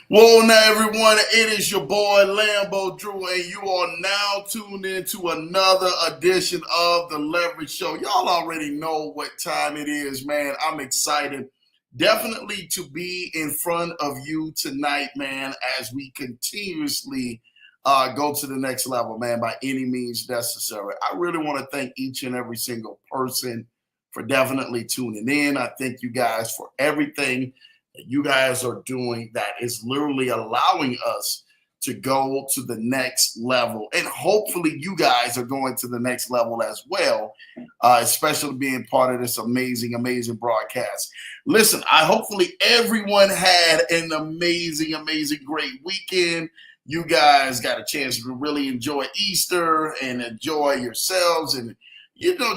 Well, now everyone, it is your boy Lambo Drew, and you are now tuned in to another edition of the Leverage Show. Y'all already know what time it is, man. I'm excited, definitely to be in front of you tonight, man, as we continuously go to the next level, man, by any means necessary. I really want to thank each and every single person for definitely tuning in. I thank you guys for everything you guys are doing that is literally allowing us to go to the next level. And hopefully, you guys are going to the next level as well, especially being part of this amazing, amazing broadcast. Listen, I hopefully everyone had an amazing, amazing, great weekend. You guys got a chance to really enjoy Easter and enjoy yourselves and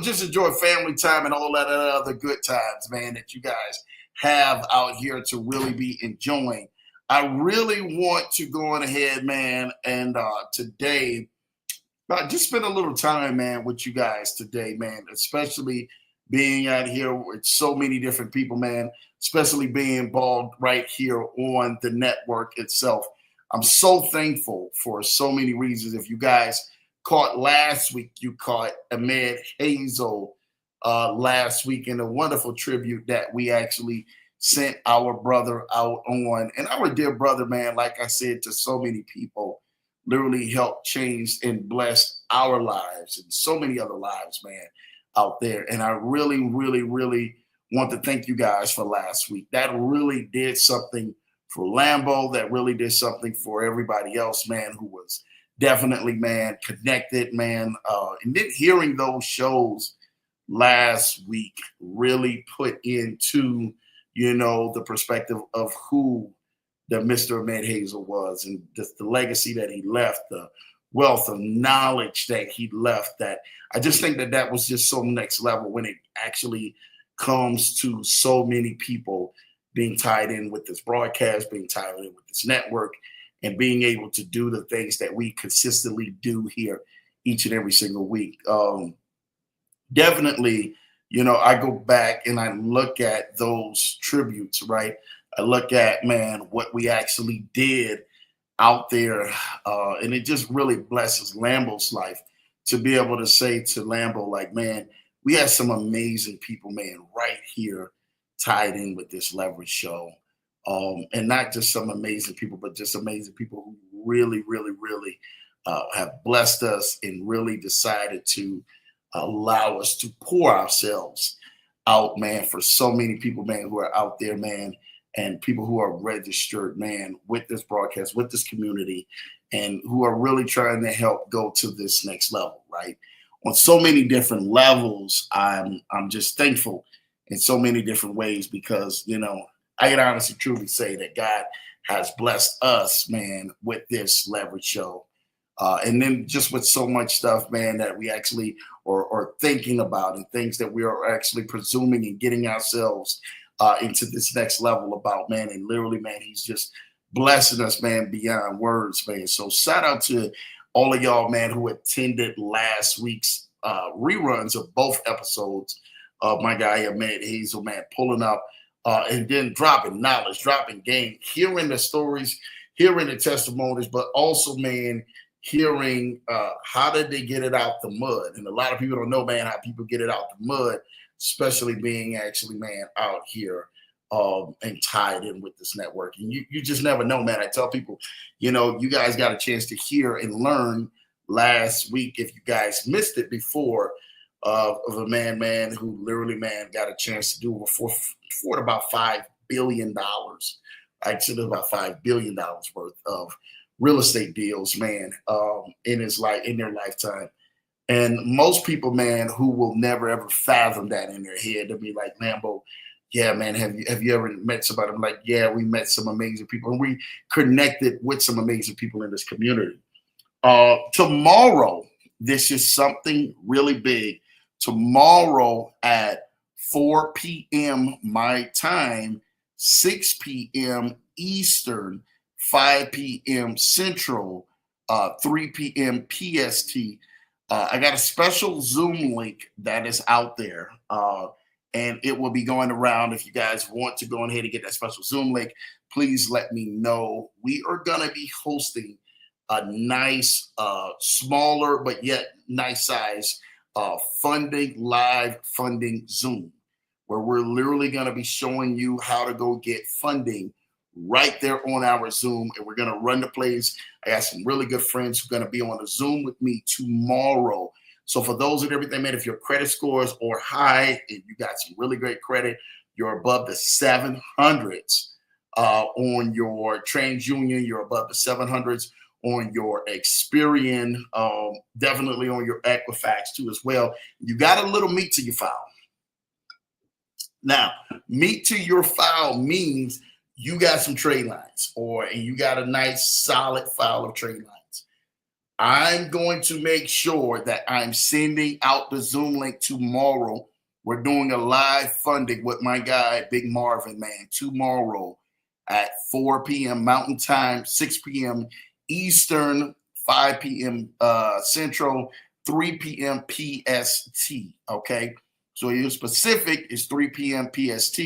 just enjoy family time and all that other good times, man, that you guys have out here to really be enjoying. I really want to go on ahead, man, and today just spend a little time, man, with you guys today, man, especially being out here with so many different people, man, especially being involved right here on the network itself. I'm so thankful for so many reasons. If you guys caught last week, you caught Ahmed Hazel last week in a wonderful tribute that we actually sent our brother out on. And our dear brother, man, like I said, to so many people, literally helped change and bless our lives and so many other lives, man, out there. And I really, really, really want to thank you guys for last week. That really did something for Lambo. That really did something for everybody else, man, who was definitely, man, connected, man. And then hearing those shows last week really put into the perspective of who the Mr. Ahmed Hazel was and just the legacy that he left, the wealth of knowledge that he left. That I just think that that was just so next level when it actually comes to so many people being tied in with this broadcast, being tied in with this network, and being able to do the things that we consistently do here each and every single week. Definitely, I go back and I look at those tributes, right? I look at, man, what we actually did out there. And it just really blesses Lambo's life to be able to say to Lambo, like, man, we had some amazing people, man, right here tied in with this leverage show. And not just some amazing people, but just amazing people who really, really, really have blessed us and really decided to allow us to pour ourselves out, man, for so many people, man, who are out there, man, and people who are registered, man, with this broadcast, with this community, and who are really trying to help go to this next level, right? On so many different levels, I'm just thankful in so many different ways because I can honestly truly say that God has blessed us, man, with this leverage show. And then just with so much stuff, man, that we actually are thinking about and things that we are actually presuming and getting ourselves into this next level about, man. And literally, man, he's just blessing us, man, beyond words, man. So shout out to all of y'all, man, who attended last week's reruns of both episodes of my guy, Ahmed Hazel, man, pulling up and then dropping knowledge, dropping game, hearing the stories, hearing the testimonies, but also, man, hearing how did they get it out the mud. And a lot of people don't know, man, how people get it out the mud, especially being actually, man, out here and tied in with this network. And you just never know, man. I tell people, you guys got a chance to hear and learn last week if you guys missed it before of a man who literally, man, got a chance to do for about $5 billion. Actually, about $5 billion worth of real estate deals, man, in his life, in their lifetime. And most people, man, who will never ever fathom that in their head, they'll be like, Lambo, yeah, man, have you ever met somebody? I'm like, yeah, we met some amazing people, and we connected with some amazing people in this community. Tomorrow, this is something really big. Tomorrow at 4 p.m. my time, 6 p.m. Eastern, 5 p.m. Central, 3 p.m. PST. I got a special Zoom link that is out there, and it will be going around. If you guys want to go ahead and get that special Zoom link, please let me know. We are going to be hosting a nice, smaller, but yet nice size live funding Zoom, where we're literally going to be showing you how to go get funding right there on our Zoom. And we're going to run the plays. I got some really good friends who are going to be on the Zoom with me tomorrow. So for those and everything, man, if your credit scores are high and you got some really great credit, you're above the 700s on your TransUnion, you're above the 700s on your Experian, definitely on your Equifax too as well. You got a little meat to your file. Now, meat to your file means you got some trade lines and you got a nice solid file of trade lines. I'm going to make sure that I'm sending out the Zoom link tomorrow. We're doing a live funding with my guy, Big Marvin, man, tomorrow at 4 p.m. Mountain Time, 6 p.m. Eastern, 5 p.m. Central, 3 p.m. PST, okay? So your specific is 3 p.m. PST.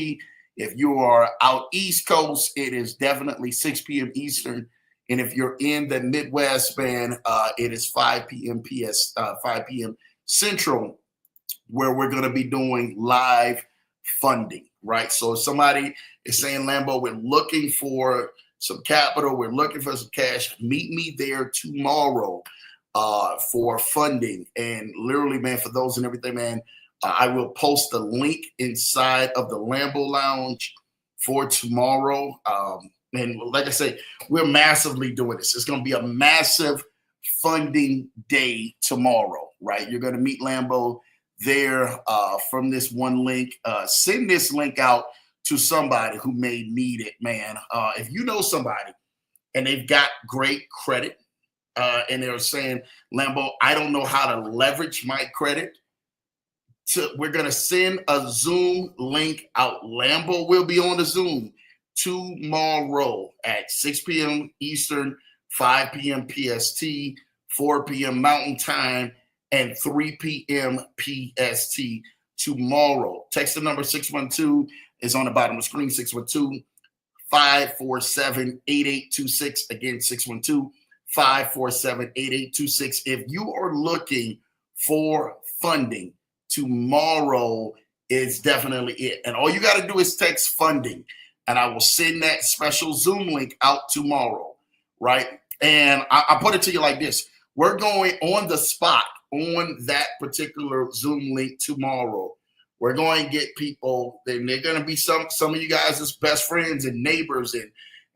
If you are out East Coast, it is definitely 6 p.m. Eastern. And if you're in the Midwest, man, it is 5 p.m. 5 p.m. Central, where we're going to be doing live funding, right? So if somebody is saying, Lambo, we're looking for some capital, we're looking for some cash, meet me there tomorrow for funding. And literally, man, for those and everything, man, I will post the link inside of the Lambo Lounge for tomorrow. And like I say, we're massively doing this. It's going to be a massive funding day tomorrow, right? You're going to meet Lambo there from this one link. Send this link out to somebody who may need it, man. If you know somebody and they've got great credit and they're saying, Lambo, I don't know how to leverage my credit, we're going to send a Zoom link out. Lambo will be on the Zoom tomorrow at 6 p.m. Eastern, 5 p.m. PST, 4 p.m. Mountain Time, and 3 p.m. PST tomorrow. Text the number 612 is on the bottom of the screen, 612-547-8826. Again, 612-547-8826. If you are looking for funding, tomorrow is definitely it. And all you got to do is text funding, and I will send that special Zoom link out tomorrow, right? And I put it to you like this. We're going on the spot on that particular Zoom link tomorrow. We're going to get people, and they're going to be some of you guys as best friends and neighbors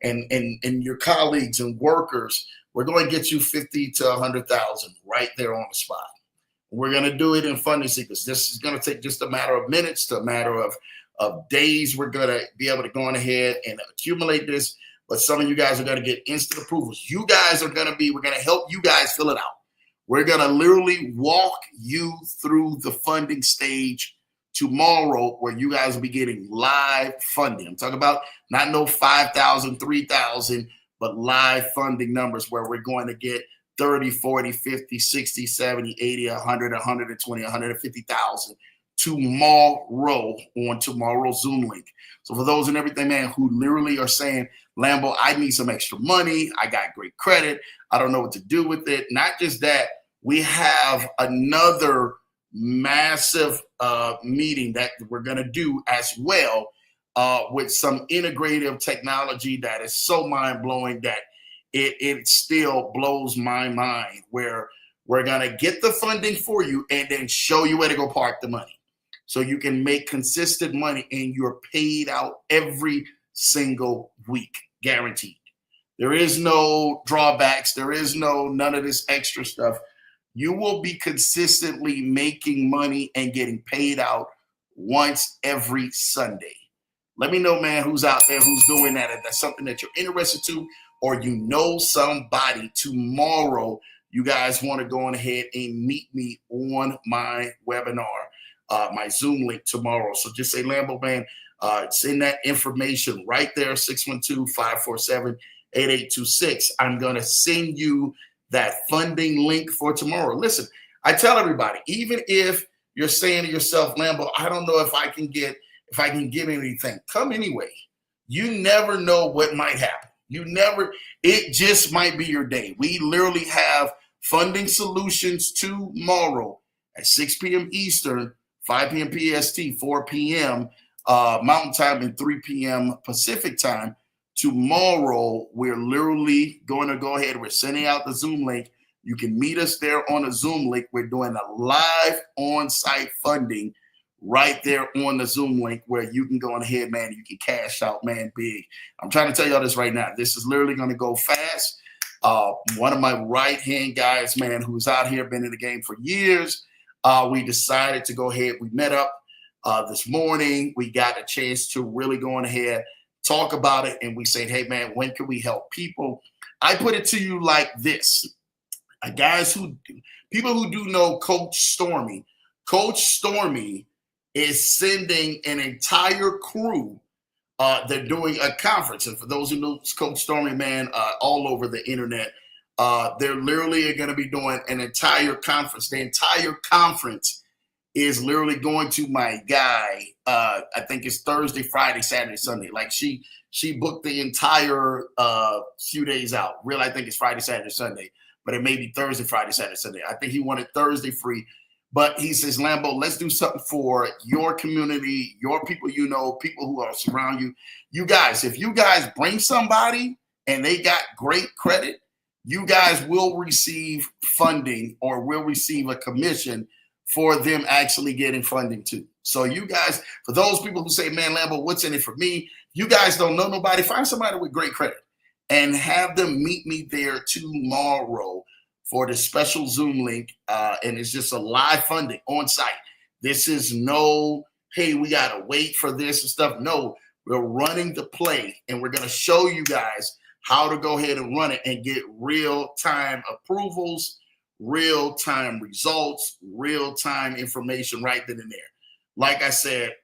and your colleagues and workers. We're going to get you 50 to 100,000 right there on the spot. We're going to do it in funding sequence. This is going to take just a matter of minutes to a matter of days. We're going to be able to go on ahead and accumulate this. But some of you guys are going to get instant approvals. You guys are going to we're going to help you guys fill it out. We're going to literally walk you through the funding stage tomorrow, where you guys will be getting live funding. I'm talking about not no 5,000, 3,000, but live funding numbers where we're going to get 30, 40, 50, 60, 70, 80, 100, 120, 150,000 tomorrow on tomorrow's Zoom link. So for those and everything, man, who literally are saying, Lambo, I need some extra money. I got great credit. I don't know what to do with it. Not just that, we have another massive meeting that we're going to do as well with some integrative technology that is so mind-blowing that it still blows my mind, where we're going to get the funding for you and then show you where to go park the money so you can make consistent money and you're paid out every single week, guaranteed. There is no drawbacks. There is none of this extra stuff. You will be consistently making money and getting paid out once every Sunday. Let me know, man, who's out there, who's doing that. If that's something that you're interested to, or you know somebody tomorrow, you guys want to go on ahead and meet me on my webinar, my Zoom link tomorrow. So just say, Lambo, man, send that information right there, 612-547-8826. I'm going to send you that funding link for tomorrow. Listen, I tell everybody, even if you're saying to yourself, Lambo, I don't know if I can get anything, come anyway. You never know what might happen. It just might be your day. We literally have funding solutions tomorrow at 6 p.m. Eastern, 5 p.m. PST, 4 p.m. Mountain Time, and 3 p.m. Pacific Time. Tomorrow, we're literally going to go ahead. We're sending out the Zoom link. You can meet us there on the Zoom link. We're doing a live on-site funding right there on the Zoom link where you can go ahead, man. You can cash out, man, big. I'm trying to tell y'all this right now. This is literally going to go fast. One of my right-hand guys, man, who's out here, been in the game for years, we decided to go ahead. We met up this morning. We got a chance to really go on ahead, talk about it, and we said, hey, man, when can we help people? I put it to you like this. People who do know Coach Stormy is sending an entire crew. They're doing a conference. And for those who know Coach Stormy, man, all over the internet, they're literally going to be doing an entire conference. The entire conference is literally going to my guy. I think it's Thursday, Friday, Saturday, Sunday. Like she booked the entire few days out. Really, I think it's Friday, Saturday, Sunday. But it may be Thursday, Friday, Saturday, Sunday. I think he wanted Thursday free. But he says, Lambo, let's do something for your community, your people, people who are surround you. You guys, if you guys bring somebody and they got great credit, you guys will receive funding or will receive a commission for them actually getting funding too. So you guys, for those people who say, man, Lambo, what's in it for me? You guys don't know nobody. Find somebody with great credit and have them meet me there tomorrow for the special Zoom link. And it's just a live funding on site. This is no, hey, we got to wait for this and stuff. No, we're running the play and we're going to show you guys how to go ahead and run it and get real-time approvals, real-time results, real-time information right then and there. Like I said,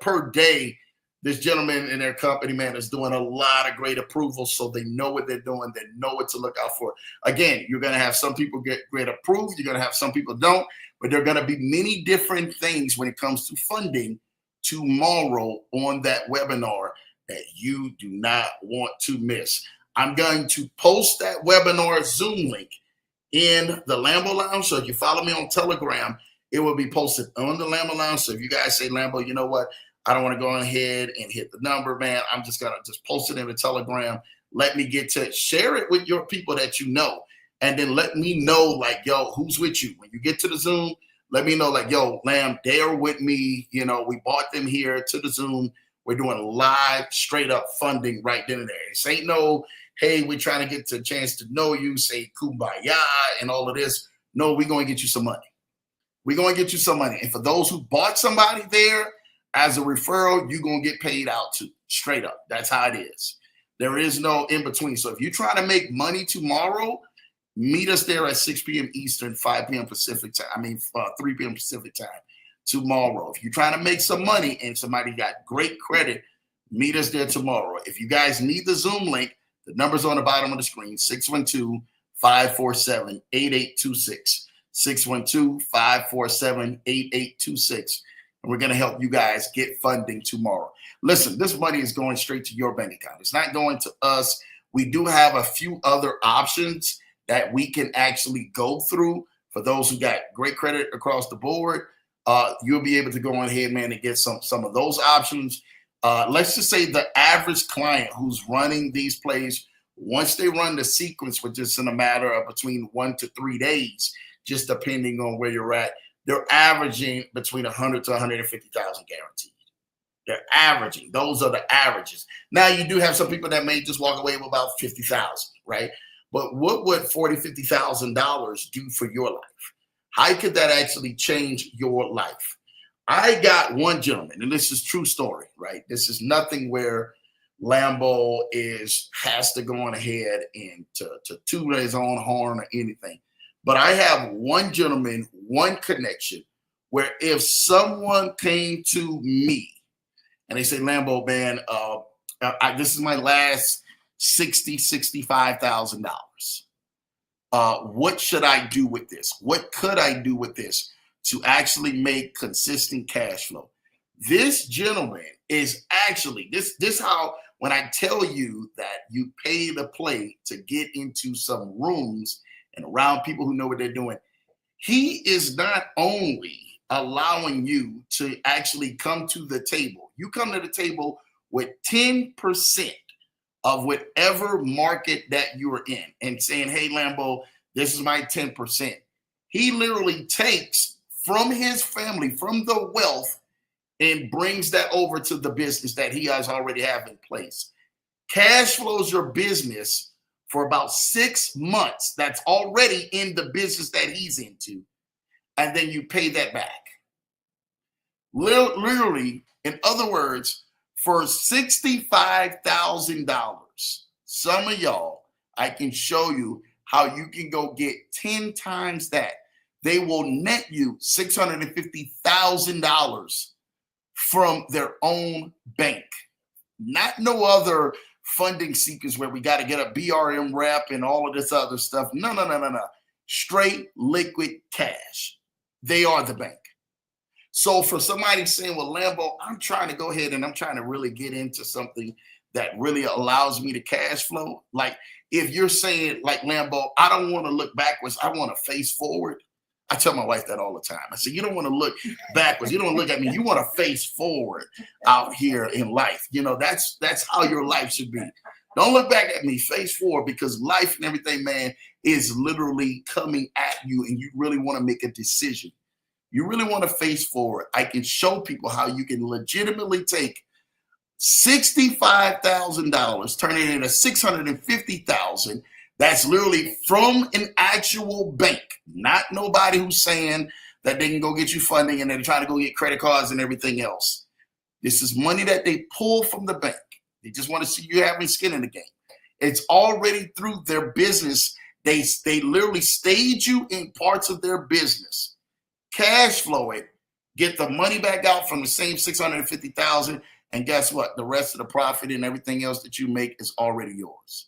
per day, this gentleman in their company, man, is doing a lot of great approvals, so they know what they're doing. They know what to look out for. Again, you're going to have some people get great approved. You're going to have some people don't, but there are going to be many different things when it comes to funding tomorrow on that webinar that you do not want to miss. I'm going to post that webinar Zoom link in the Lambo Lounge. So if you follow me on Telegram, it will be posted on the Lambo Lounge. So if you guys say, Lambo, you know what? I don't want to go ahead and hit the number, man. I'm just going to post it in the Telegram. Let me get to it. Share it with your people that you know. And then let me know, like, yo, who's with you? When you get to the Zoom, let me know, like, yo, Lamb, they are with me. We bought them here to the Zoom. We're doing live, straight up funding right then and there. This ain't no, hey, we're trying to get to a chance to know you, say kumbaya and all of this. No, we're going to get you some money. We're going to get you some money. And for those who bought somebody there, as a referral, you're going to get paid out too, straight up. That's how it is. There is no in between. So if you're trying to make money tomorrow, meet us there at 6 p.m. Eastern, 5 p.m. Pacific time. 3 p.m. Pacific time tomorrow. If you're trying to make some money and somebody got great credit, meet us there tomorrow. If you guys need the Zoom link, the number's on the bottom of the screen, 612-547-8826. 612-547-8826. And we're going to help you guys get funding tomorrow. Listen, this money is going straight to your bank account. It's not going to us. We do have a few other options that we can actually go through for those who got great credit across the board. You'll be able to go on ahead, man, and get some of those options. Let's just say the average client who's running these plays, once they run the sequence, which is in a matter of between 1 to 3 days, just depending on where you're at, they're averaging between 100 to 150,000 guaranteed. They're averaging. Those are the averages. Now, you do have some people that may just walk away with about 50,000, right? But what would $40,000, $50,000 do for your life? How could that actually change your life? I got one gentleman, and this is true story, right? This is nothing where Lambo has to go on ahead and to toot his own horn or anything. But I have one gentleman, one connection, where if someone came to me and they say, Lambo, man, this is my last $65,000. What should I do with this? What could I do with this to actually make consistent cash flow? This gentleman is actually this how when I tell you that you pay to play to get into some rooms and around people who know what they're doing, he is not only allowing you to actually come to the table. You come to the table with 10% of whatever market that you're in and saying, hey, Lambo, this is my 10%. He literally takes from his family, from the wealth, and brings that over to the business that he has already have in place. Cash flows your business for about 6 months. That's already in the business that he's into. And then you pay that back. Literally, in other words, for $65,000, some of y'all, I can show you how you can go get 10 times that. They will net you $650,000 from their own bank, not no other funding seekers where we got to get a BRM rep and all of this other stuff. No. Straight liquid cash. They are the bank. So for somebody saying, well, Lambo, I'm trying to go ahead and I'm trying to really get into something that really allows me to cash flow. Like if you're saying like Lambo, I don't want to look backwards. I want to face forward. I tell my wife that all the time. I say, you don't want to look backwards. You don't look at me. You want to face forward out here in life. You know, that's how your life should be. Don't look back at me, face forward, because life and everything, man, is literally coming at you and you really want to make a decision. You really want to face forward. I can show people how you can legitimately take $65,000, turn it into $650,000. That's literally from an actual bank, not nobody who's saying that they can go get you funding and they're trying to go get credit cards and everything else. This is money that they pull from the bank. They just want to see you having skin in the game. It's already through their business. They literally stage you in parts of their business, cash flow it, get the money back out from the same $650,000, and guess what? The rest of the profit and everything else that you make is already yours.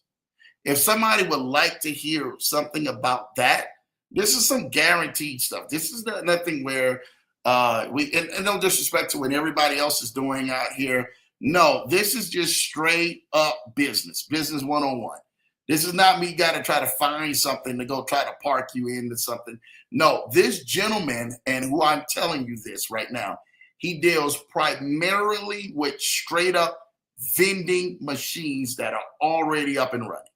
If somebody would like to hear something about that, this is some guaranteed stuff. This is nothing where and no disrespect to what everybody else is doing out here. No, this is just straight up business 101. This is not me got to try to find something to go try to park you into something. No, this gentleman, and who I'm telling you this right now, he deals primarily with straight up vending machines that are already up and running.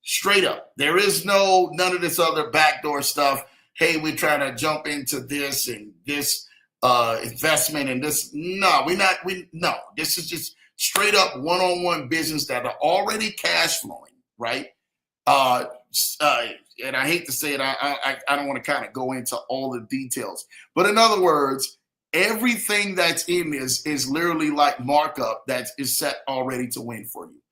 Straight up. There is none of this other backdoor stuff. Hey, we're trying to jump into this and this investment and this. No, no. This is just straight up one-on-one business that are already cash flowing, right? And I hate to say it, I don't want to kind of go into all the details. But in other words, everything that's in this is literally like markup that is set already to win for you.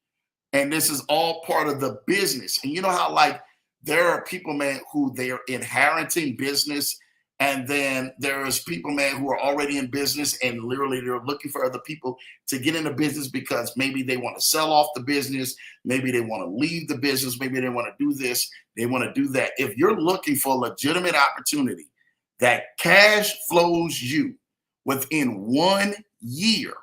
And this is all part of the business. And you know how like there are people, man, who they are inheriting business. And then there's people, man, who are already in business and literally they're looking for other people to get into business because maybe they want to sell off the business. Maybe they want to leave the business. Maybe they want to do this. They want to do that. If you're looking for a legitimate opportunity that cash flows you within 1 year,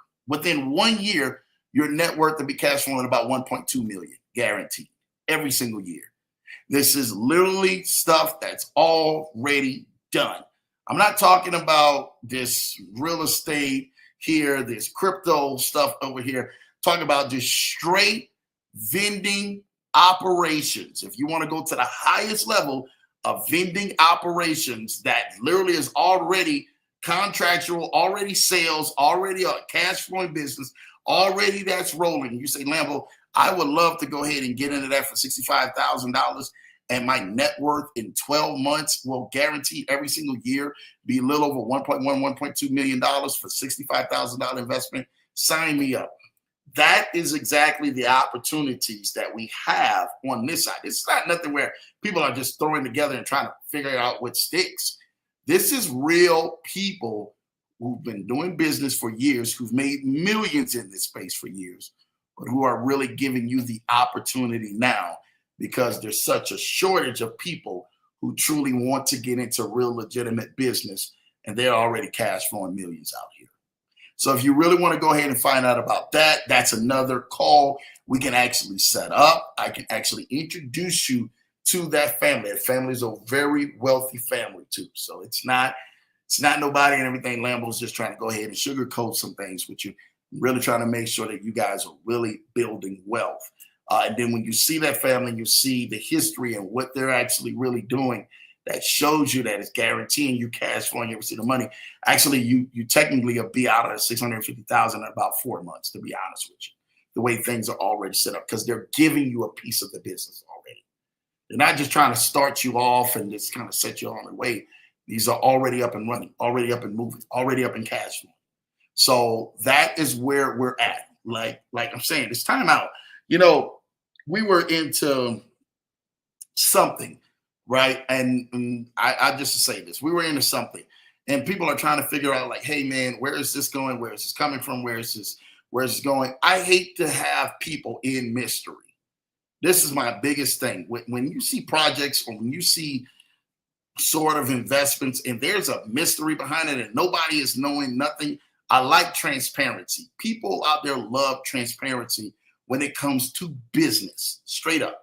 your net worth will be cash flowing about 1.2 million, guaranteed, every single year. This is literally stuff that's already done. I'm not talking about this real estate here, this crypto stuff over here. I'm talking about just straight vending operations. If you want to go to the highest level of vending operations that literally is already contractual, already sales, already a cash flowing business, already that's rolling. You say, Lambo, I would love to go ahead and get into that for $65,000. And my net worth in 12 months will guarantee every single year be a little over $1.2 million for $65,000 investment. Sign me up. That is exactly the opportunities that we have on this side. It's not nothing where people are just throwing together and trying to figure out what sticks. This is real people who've been doing business for years, who've made millions in this space for years, but who are really giving you the opportunity now because there's such a shortage of people who truly want to get into real legitimate business, and they're already cash flowing millions out here. So if you really want to go ahead and find out about that, that's another call we can actually set up. I can actually introduce you to that family. That family is a very wealthy family too. So it's not nobody and everything. Lambo's just trying to go ahead and sugarcoat some things with you, really trying to make sure that you guys are really building wealth. And then when you see that family, you see the history and what they're actually really doing. That shows you that it's guaranteeing you cash flow and you receive the money. Actually, you technically will be out of 650,000 in about 4 months, to be honest with you. The way things are already set up, because they're giving you a piece of the business already. They're not just trying to start you off and just kind of set you on the way. These are already up and running, already up and moving, already up in cash flow. So that is where we're at. Like I'm saying, it's time out. You know, we were into something, right? And I just to say this, we were into something, and people are trying to figure out, like, hey man, where is this going? Where is this coming from? Where is this going? I hate to have people in mystery. This is my biggest thing. When you see projects or when you see sort of investments and there's a mystery behind it and nobody is knowing nothing, I like transparency. People out there love transparency when it comes to business, straight up.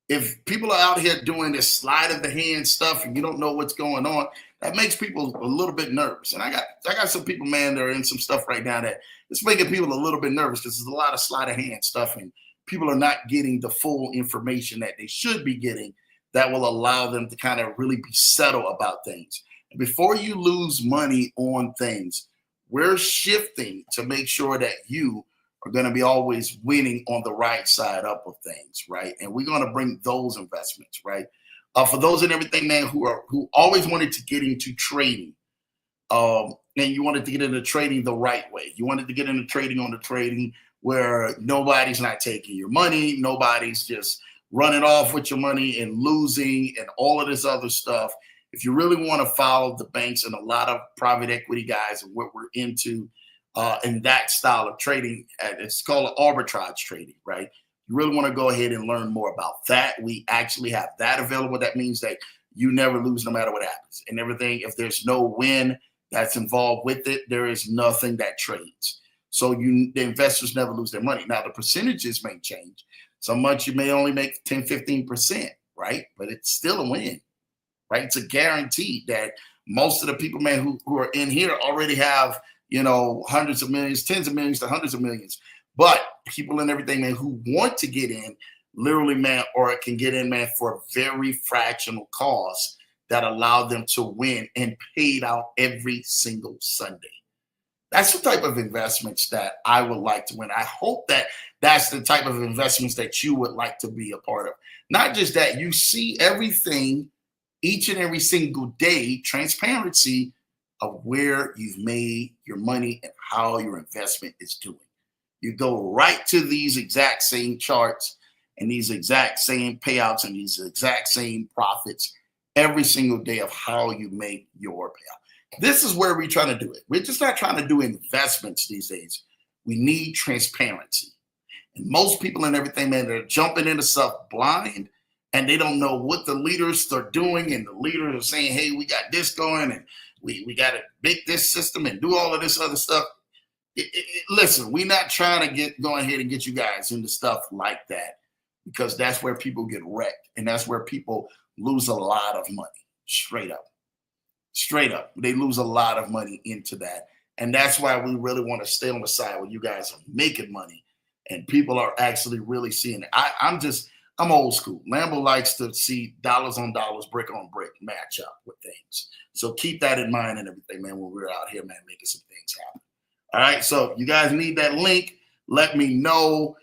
If people are out here doing this slide of the hand stuff and you don't know what's going on, that makes people a little bit nervous. And I got some people, man, that are in some stuff right now that it's making people a little bit nervous because there's a lot of sleight of hand stuff and people are not getting the full information that they should be getting that will allow them to kind of really be settled about things. And before you lose money on things, we're shifting to make sure that you are going to be always winning on the right side up of things, right? And we're going to bring those investments, right? For those and everything, man, who always wanted to get into trading, and you wanted to get into trading the right way. You wanted to get into trading on the trading where nobody's not taking your money, nobody's just running off with your money and losing and all of this other stuff. If you really want to follow the banks and a lot of private equity guys and what we're into in that style of trading, it's called arbitrage trading, right? You really want to go ahead and learn more about that. We actually have that available. That means that you never lose no matter what happens and everything. If there's no win that's involved with it, there is nothing that trades. So the investors never lose their money. Now, the percentages may change. Some months you may only make 10, 15%, right? But it's still a win, right? It's a guarantee that most of the people, man, who are in here already have, hundreds of millions, tens of millions to hundreds of millions. But people and everything, man, who want to get in, literally, man, or can get in, man, for a very fractional cost that allow them to win and paid out every single Sunday. That's the type of investments that I would like to win. I hope that that's the type of investments that you would like to be a part of. Not just that, you see everything each and every single day, transparency of where you've made your money and how your investment is doing. You go right to these exact same charts and these exact same payouts and these exact same profits every single day of how you make your payout. This is where we're trying to do it. We're just not trying to do investments these days. We need transparency. And most people and everything, man, they're jumping into stuff blind and they don't know what the leaders are doing. And the leaders are saying, hey, we got this going and we got to make this system and do all of this other stuff. Listen, we're not trying to go ahead and get you guys into stuff like that because that's where people get wrecked and that's where people lose a lot of money. Straight up. They lose a lot of money into that. And that's why we really want to stay on the side where you guys are making money and people are actually really seeing it. I'm old school. Lambo likes to see dollars on dollars, brick on brick match up with things. So keep that in mind and everything, man, when we're out here, man, making some things happen. All right. So you guys need that link. Let me know.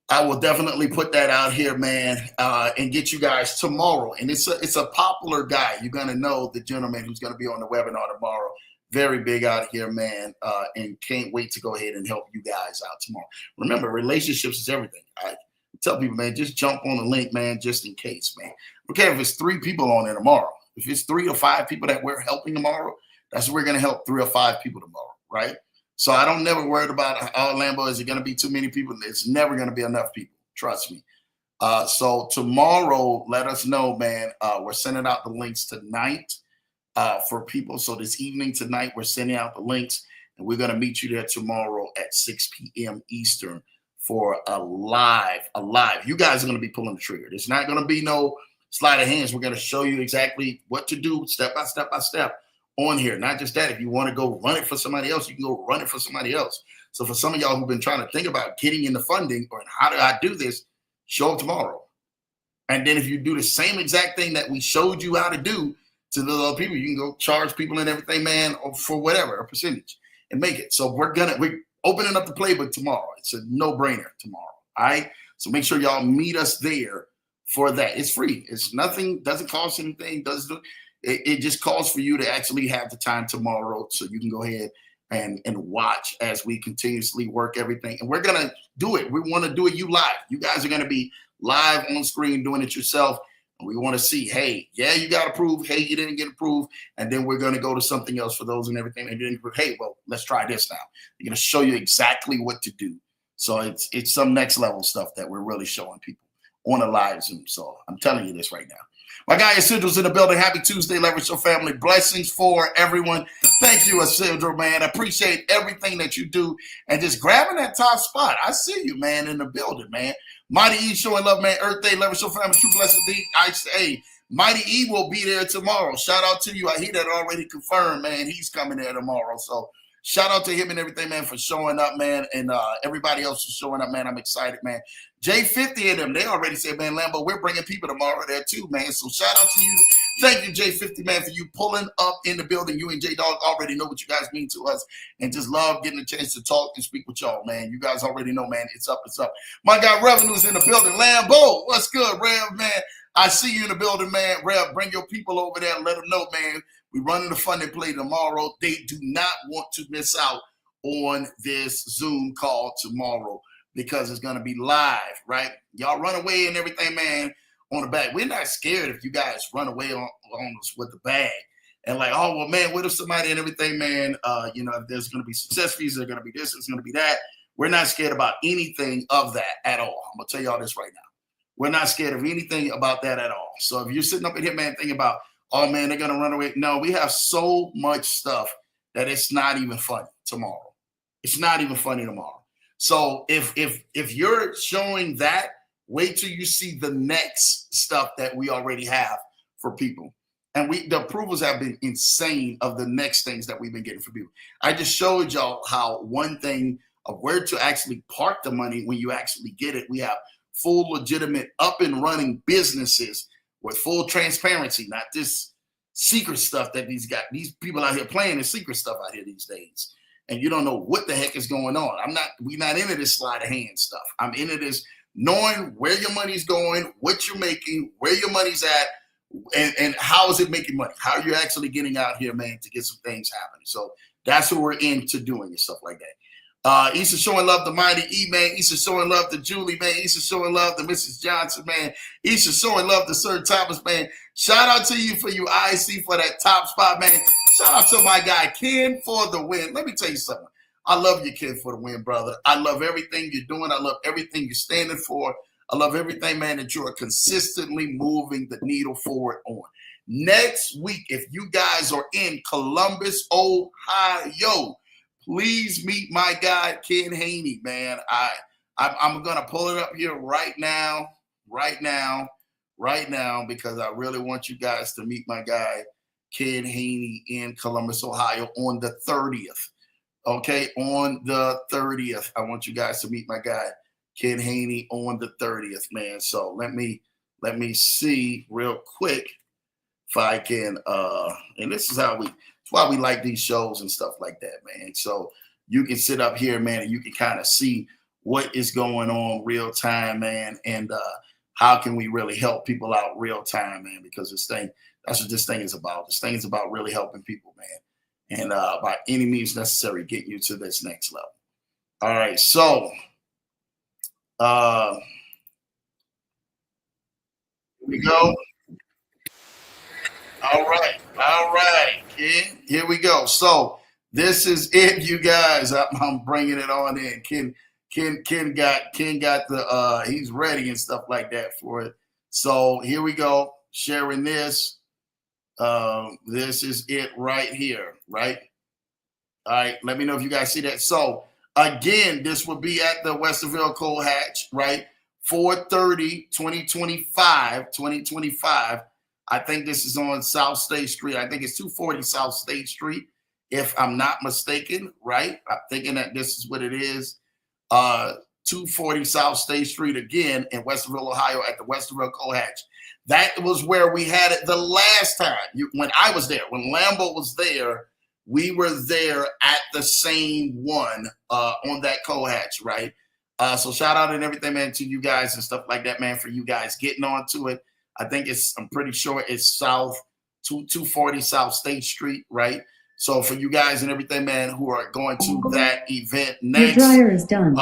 I will definitely put that out here, man, and get you guys tomorrow. And it's a popular guy. You're going to know the gentleman who's going to be on the webinar tomorrow. Very big out here, man, and can't wait to go ahead and help you guys out tomorrow. Remember, relationships is everything. I tell people, man, just jump on the link, man, just in case, man. Okay, if it's 3 people on there tomorrow, if it's 3 or 5 people that we're helping tomorrow, that's what we're going to help 3 or 5 people tomorrow, right? So I don't never worry about, Lambo, is it going to be too many people? It's never going to be enough people. Trust me. So tomorrow, let us know, man. We're sending out the links tonight for people. So this evening, tonight, we're sending out the links. And we're going to meet you there tomorrow at 6 p.m. Eastern for a live. You guys are going to be pulling the trigger. There's not going to be no sleight of hands. We're going to show you exactly what to do step by step on here. Not just that. If you want to go run it for somebody else, you can go run it for somebody else. So for some of y'all who've been trying to think about getting into funding or how do I do this, show up tomorrow. And then if you do the same exact thing that we showed you how to do to the other people, you can go charge people and everything, man, for whatever, a percentage, and make it. So we're opening up the playbook tomorrow. It's a no-brainer tomorrow. All right. So make sure y'all meet us there for that. It's free. It's nothing, doesn't cost anything, it just calls for you to actually have the time tomorrow so you can go ahead and watch as we continuously work everything. And we're gonna do it. We want to do it you live. You guys are gonna be live on screen doing it yourself. And we want to see, hey, yeah, you got approved. Hey, you didn't get approved. And then we're going to go to something else for those and everything. And then, hey, well, let's try this now. We're going to show you exactly what to do. So it's some next level stuff that we're really showing people on a live Zoom. So I'm telling you this right now. My guy Isildro's in the building. Happy Tuesday, Leverage Show family. Blessings for everyone. Thank you, Isildro, man. I appreciate everything that you do and just grabbing that top spot. I see you, man, in the building, man. Mighty E showing love, man. Earth Day, Leverage Show family. True blessings. I say, Mighty E will be there tomorrow. Shout out to you. I hear that already confirmed, man. He's coming there tomorrow. So shout out to him and everything, man, for showing up, man. And everybody else is showing up, man. I'm excited, man. J50 and them, they already said, man, Lambo, we're bringing people tomorrow there too, man. So shout out to you. Thank you, J50, man, for you pulling up in the building. You and J-Dog already know what you guys mean to us and just love getting a chance to talk and speak with y'all, man. You guys already know, man. It's up, it's up. My guy Revenue's in the building. Lambo, what's good, Rev, man? I see you in the building, man. Rev, bring your people over there and let them know, man. We're running the funding play tomorrow. They do not want to miss out on this Zoom call tomorrow because it's going to be live, right? Y'all run away and everything, man, on the bag. We're not scared if you guys run away on us with the bag. And like, oh, well, man, what if somebody and everything, man, there's going to be success fees, there's going to be this, there's going to be that. We're not scared about anything of that at all. I'm going to tell y'all this right now. We're not scared of anything about that at all. So if you're sitting up in here, man, thinking about, oh, man, they're going to run away. No, we have so much stuff that it's not even funny tomorrow. It's not even funny tomorrow. So if you're showing that, wait till you see the next stuff that we already have for people. And the approvals have been insane of the next things that we've been getting for people. I just showed y'all how one thing of where to actually park the money when you actually get it. We have full legitimate up and running businesses with full transparency, not this secret stuff that these people out here playing the secret stuff out here these days. And you don't know what the heck is going on. We're not into this sleight of hand stuff. I'm into this knowing where your money's going, what you're making, where your money's at, and how is it making money? How you're actually getting out here, man, to get some things happening. So that's what we're into doing and stuff like that. Issa showing love to Mighty E, man. Issa showing love to Julie, man. Issa showing love to Mrs. Johnson, man. Issa showing love to Sir Thomas, man. Shout out to you for you IC for that top spot, man. Shout out to my guy Ken for the win. Let me tell you something. I love you, Ken, for the win, brother. I love everything you're doing. I love everything you're standing for. I love everything, man, that you are consistently moving the needle forward on. Next week, if you guys are in Columbus, Ohio, please meet my guy, Ken Haney, man. I'm going to pull it up here right now, because I really want you guys to meet my guy, Ken Haney, in Columbus, Ohio on the 30th. Okay, on the 30th. I want you guys to meet my guy, Ken Haney, on the 30th, man. So let me see real quick if I can, and this is how it's why we like these shows and stuff like that, man. So you can sit up here, man, and you can kind of see what is going on real time, man, and how can we really help people out real time, man, because that's what this thing is about. This thing is about really helping people, man, and by any means necessary, getting you to this next level. All right, so here we go. All right, Ken. Here we go. So this is it, you guys. I'm bringing it on in. Ken got the he's ready and stuff like that for it. So here we go. Sharing this. This is it right here, right? All right, let me know if you guys see that. So again, this will be at the Westerville Coal Hatch, right? 430, 2025, 2025. I think this is on South State Street. I think it's 240 South State Street, if I'm not mistaken, right? I'm thinking that this is what it is. 240 South State Street again in Westerville, Ohio at the Westerville Coal Hatch. That was where we had it the last time when I was there. When Lambo was there, we were there at the same one on that coal hatch, right? So shout out and everything, man, to you guys and stuff like that, man, for you guys getting onto it. I'm pretty sure it's 240 South State Street, right? So for you guys and everything, man, who are going to that event next dryer is done.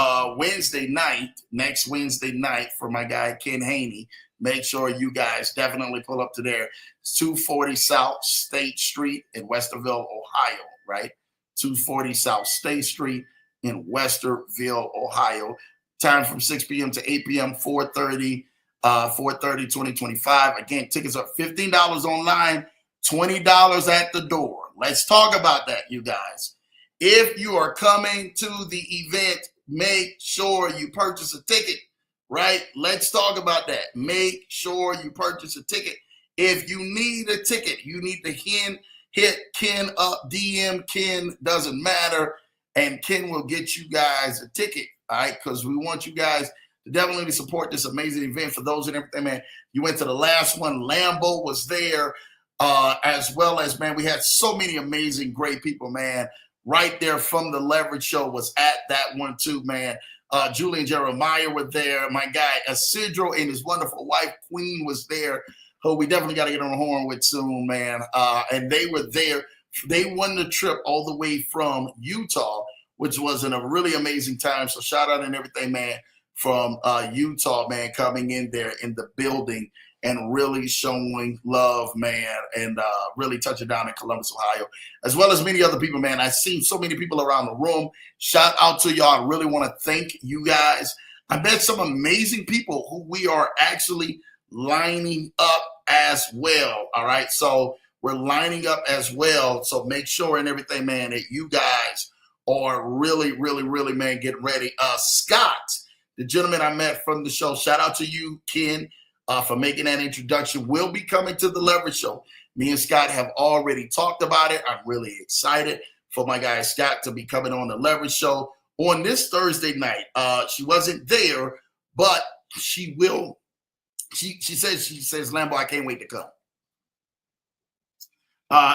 next Wednesday night for my guy Ken Haney, make sure you guys definitely pull up to there. It's 240 South State Street in Westerville, Ohio, right? 240 South State Street in Westerville, Ohio. Time from 6 p.m. to 8 p.m., 430, 2025. Again, tickets are $15 online, $20 at the door. Let's talk about that, you guys. If you are coming to the event, make sure you purchase a ticket, right? Let's talk about that. Make sure you purchase a ticket. If you need a ticket, you need to hit Ken up, DM Ken, doesn't matter, and Ken will get you guys a ticket, all right? Because we want you guys to definitely support this amazing event. For those and everything, man, you went to the last one. Lambo was there. As well as, man, we had so many amazing, great people, man, right there from the Leverage Show was at that one too, man. Julian Jeremiah were there. My guy Isidro and his wonderful wife, Queen, was there, who we definitely got to get on the horn with soon, man. And they were there. They won the trip all the way from Utah, which was in a really amazing time. So shout out and everything, man, from Utah, man, coming in there in the building and really showing love, man, and really touching down in Columbus, Ohio, as well as many other people, man. I've seen so many people around the room. Shout out to y'all. I really want to thank you guys. I met some amazing people who we are actually lining up as well, all right? So we're lining up as well. So make sure and everything, man, that you guys are really, really, really, man, get ready. Scott, the gentleman I met from the show, shout out to you, Ken, for making that introduction. Will be coming to the Leverage Show. Me and Scott have already talked about it. I'm really excited for my guy Scott to be coming on the Leverage Show on this Thursday night. She wasn't there, but she will. She says, Lambo, I can't wait to come.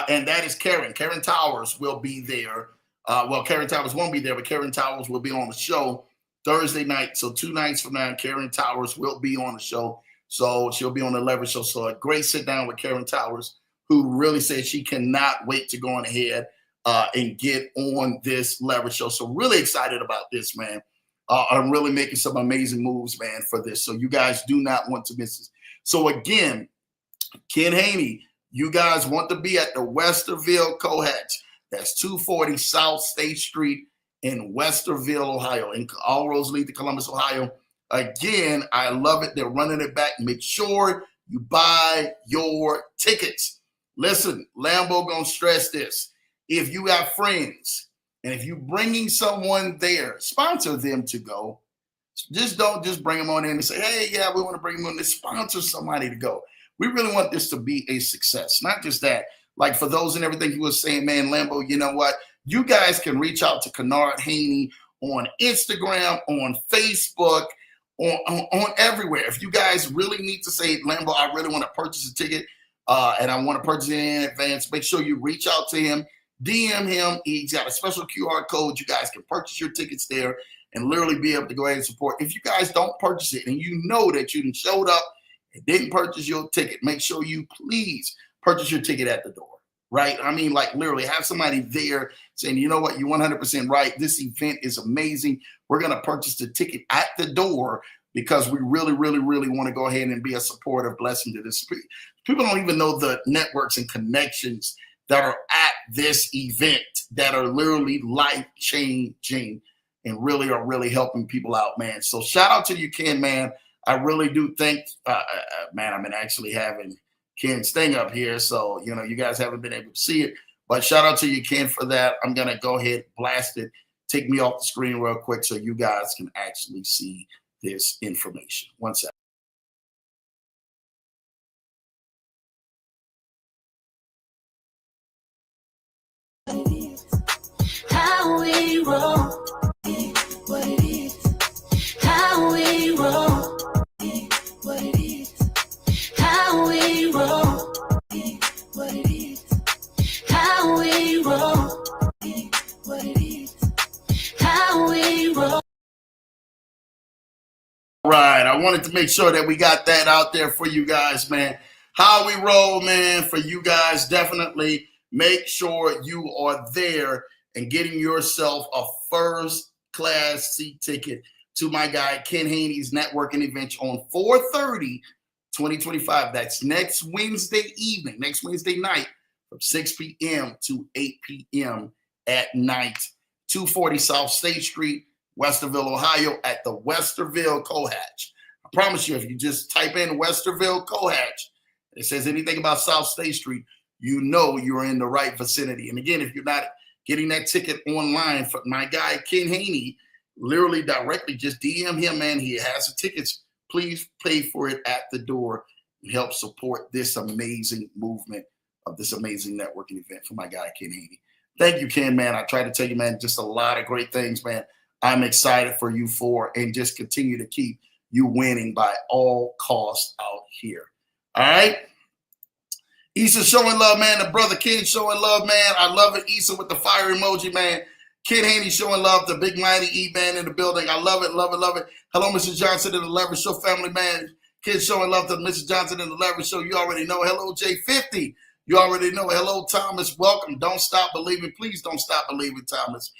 And that is Karen. Karen Towers will be there. Well, Karen Towers won't be there, but Karen Towers will be on the show Thursday night. So 2 nights from now, Karen Towers will be on the show. So she'll be on the Leverage Show. So a great sit down with Karen Towers, who really said she cannot wait to go on ahead and get on this Leverage Show. So really excited about this, man. I'm really making some amazing moves, man, for this. So you guys do not want to miss this. So again, Ken Haney, you guys want to be at the Westerville Coal Hatch. That's 240 South State Street in Westerville, Ohio. And all roads lead to Columbus, Ohio. Again, I love it. They're running it back. Make sure you buy your tickets. Listen, Lambo gonna stress this. If you got friends and if you're bringing someone there, sponsor them to go. Just don't just bring them on in and say, hey, yeah, we want to bring them on. This sponsor somebody to go. We really want this to be a success. Not just that. Like for those and everything you were saying, man, Lambo, you know what? You guys can reach out to Kennard Haney on Instagram, on Facebook, on everywhere. If you guys really need to say, Lambo, I really want to purchase a ticket and I want to purchase it in advance, make sure you reach out to him, DM him. He's got a special QR code. You guys can purchase your tickets there and literally be able to go ahead and support. If you guys don't purchase it and you know that you showed up and didn't purchase your ticket, make sure you please purchase your ticket at the door, right? I mean, like literally have somebody there saying, you know what, you're 100% right. This event is amazing. We're going to purchase the ticket at the door because we really, really, really want to go ahead and be a supportive blessing to this. People don't even know the networks and connections that are at this event that are literally life-changing and really are really helping people out, man. So shout out to you, Ken, man. I really do think, man, I've been actually having Ken Sting up here. So, you know, you guys haven't been able to see it. But shout out to you, Ken, for that. I'm going to go ahead, blast it, take me off the screen real quick so you guys can actually see this information. One second. How we roll, what it is. How we roll, what it is. How we roll, what it is. How we roll, what it is. How we roll. All right, I wanted to make sure that we got that out there for you guys, man. How we roll, man, for you guys. Definitely make sure you are there and getting yourself a first class seat ticket to my guy Ken Haney's networking event on 4/30/2025. That's next Wednesday evening, next Wednesday night from 6 p.m. to 8 p.m. at night. 240 South State Street, Westerville, Ohio, at the Westerville Cohatch. I promise you, if you just type in Westerville Cohatch, it says anything about South State Street, you know you're in the right vicinity. And again, if you're not getting that ticket online for my guy Ken Haney, literally directly just DM him, man. He has the tickets. Please pay for it at the door and help support this amazing movement of this amazing networking event for my guy Ken Haney. Thank you, Ken, man. I try to tell you, man, just a lot of great things, man. I'm excited for you for, and just continue to keep you winning by all costs out here. All right. Issa showing love, man. The brother Ken showing love, man. I love it. Issa with the fire emoji, man. Ken Haney showing love. The big mighty E-Man in the building. I love it, love it, love it. Hello, Mrs. Johnson and the Leverage Show family, man. Ken showing love to Mrs. Johnson and the Leverage Show. You already know. Hello, J50. You already know. Hello, Thomas. Welcome. Don't stop believing. Please don't stop believing, Thomas.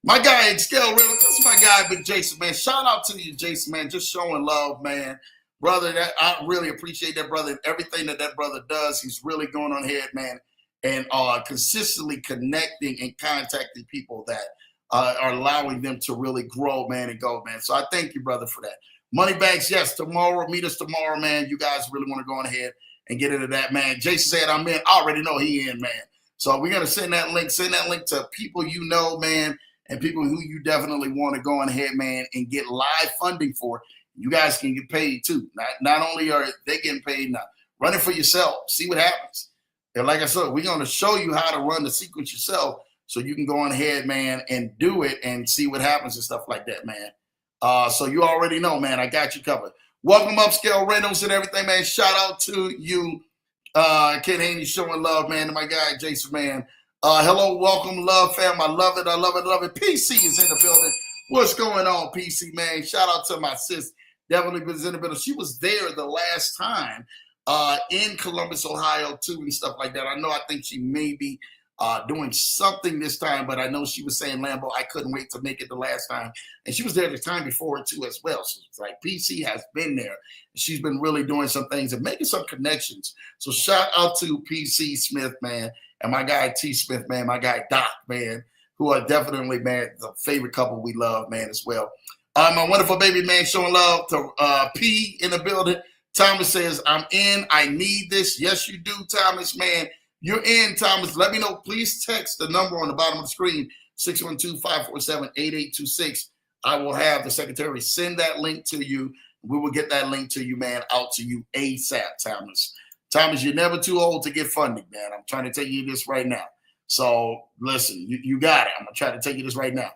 My guy, Scale Riddle. This is my guy, Big Jason, man. Shout out to you, Jason, man. Just showing love, man. Brother, that I really appreciate that brother and everything that brother does. He's really going on ahead, man, and consistently connecting and contacting people that are allowing them to really grow, man, and go, man. So I thank you, brother, for that. Money bags, yes, tomorrow. Meet us tomorrow, man. You guys really want to go on ahead and get into that, man. Jason said I'm in. I already know he in, man. So we're going to send that link to people you know, man, and people who you definitely want to go on ahead, man, and get live funding for. You guys can get paid too. Not only are they getting paid now, run it for yourself. See what happens. And like I said, we're going to show you how to run the sequence yourself so you can go on ahead, man, and do it and see what happens and stuff like that, man. So you already know, man, I got you covered. Welcome Upscale Reynolds and everything, man. Shout out to you, Ken Haney, showing love, man, to my guy, Jason, man. Hello, welcome, love, fam. I love it. I love it. Love it. PC is in the building. What's going on, PC, man? Shout out to my sis. Definitely was in the middle. She was there the last time in Columbus, Ohio, too, and stuff like that. I think she may be doing something this time, but I know she was saying, Lambo, I couldn't wait to make it the last time. And she was there the time before it, too, as well. So it's like PC has been there. She's been really doing some things and making some connections. So shout out to PC Smith, man, and my guy T Smith, man, my guy Doc, man, who are definitely, man, the favorite couple we love, man, as well. My wonderful baby, man, showing love to P in the building. Thomas says, I'm in. I need this. Yes, you do, Thomas, man. You're in, Thomas. Let me know. Please text the number on the bottom of the screen, 612-547-8826. I will have the secretary send that link to you. We will get that link to you, man, out to you ASAP, Thomas. Thomas, you're never too old to get funding, man. I'm trying to tell you this right now. So, listen, you got it. I'm going to try to tell you this right now.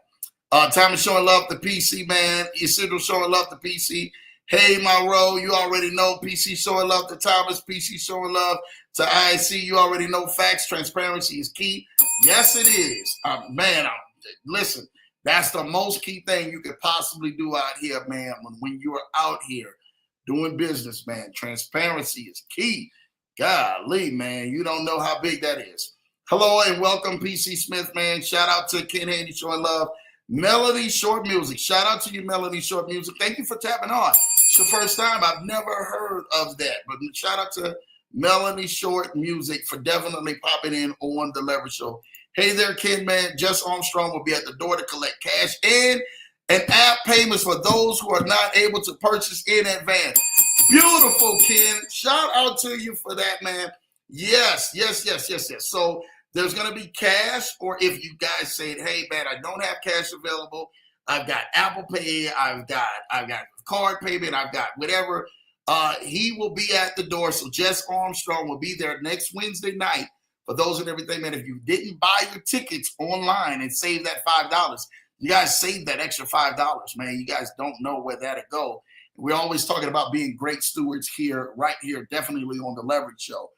Thomas showing love to PC, man. Isidro showing love to PC. Hey, my Ro, you already know. PC showing love to Thomas. PC showing love to IC. You already know facts. Transparency is key. Yes, it is. Listen, that's the most key thing you could possibly do out here, man. When you are out here doing business, man, transparency is key. Golly, man, you don't know how big that is. Hello and welcome, PC Smith, man. Shout out to Ken Haney showing love. Melody Short Music. Shout out to you, Melody Short Music. Thank you for tapping on. It's the first time. I've never heard of that. But shout out to Melody Short Music for definitely popping in on the Leverage Show. Hey there, Ken, man. Jess Armstrong will be at the door to collect cash and app payments for those who are not able to purchase in advance. Beautiful, Ken. Shout out to you for that, man. Yes. So There's going to be cash, or if you guys say, hey, man, I don't have cash available, I've got Apple Pay, I've got card payment, I've got whatever. He will be at the door. So Jess Armstrong will be there next Wednesday night. For those and everything, man, if you didn't buy your tickets online and save that $5, you guys save that extra $5, man. You guys don't know where that'll go. We're always talking about being great stewards here, right here, definitely on the Leverage Show.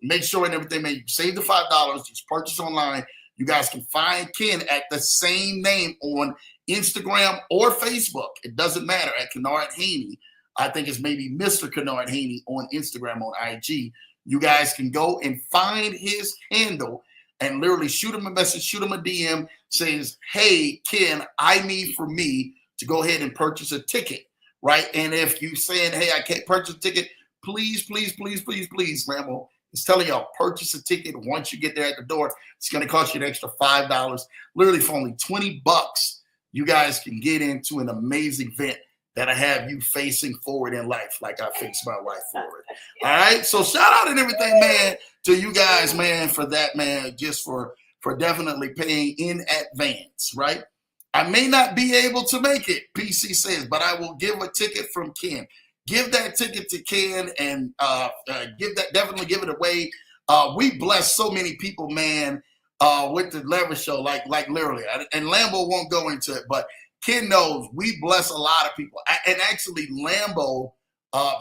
Make sure and everything, man, you save the $5, just purchase online. You guys can find Ken at the same name on Instagram or Facebook. It doesn't matter, at Kennard Haney. I think it's maybe Mr. Kennard Haney on Instagram, on IG. You guys can go and find his handle and literally shoot him a message, shoot him a DM, says, hey, Ken, I need for me to go ahead and purchase a ticket, right? And if you saying, hey, I can't purchase a ticket, please, please, please, please, please, Lambo, it's telling y'all, purchase a ticket. Once you get there at the door, it's going to cost you an extra $5. Literally for only $20, you guys can get into an amazing event that'll have you facing forward in life like I faced my wife forward. All right? So shout out and everything, man, to you guys, man, for that, man, just for definitely paying in advance, right? I may not be able to make it, PC says, but I will give a ticket from Ken. Give that ticket to Ken and definitely give it away. We bless so many people, man, with the Leverage Show, like literally. And Lambo won't go into it, but Ken knows we bless a lot of people. And actually, Lambo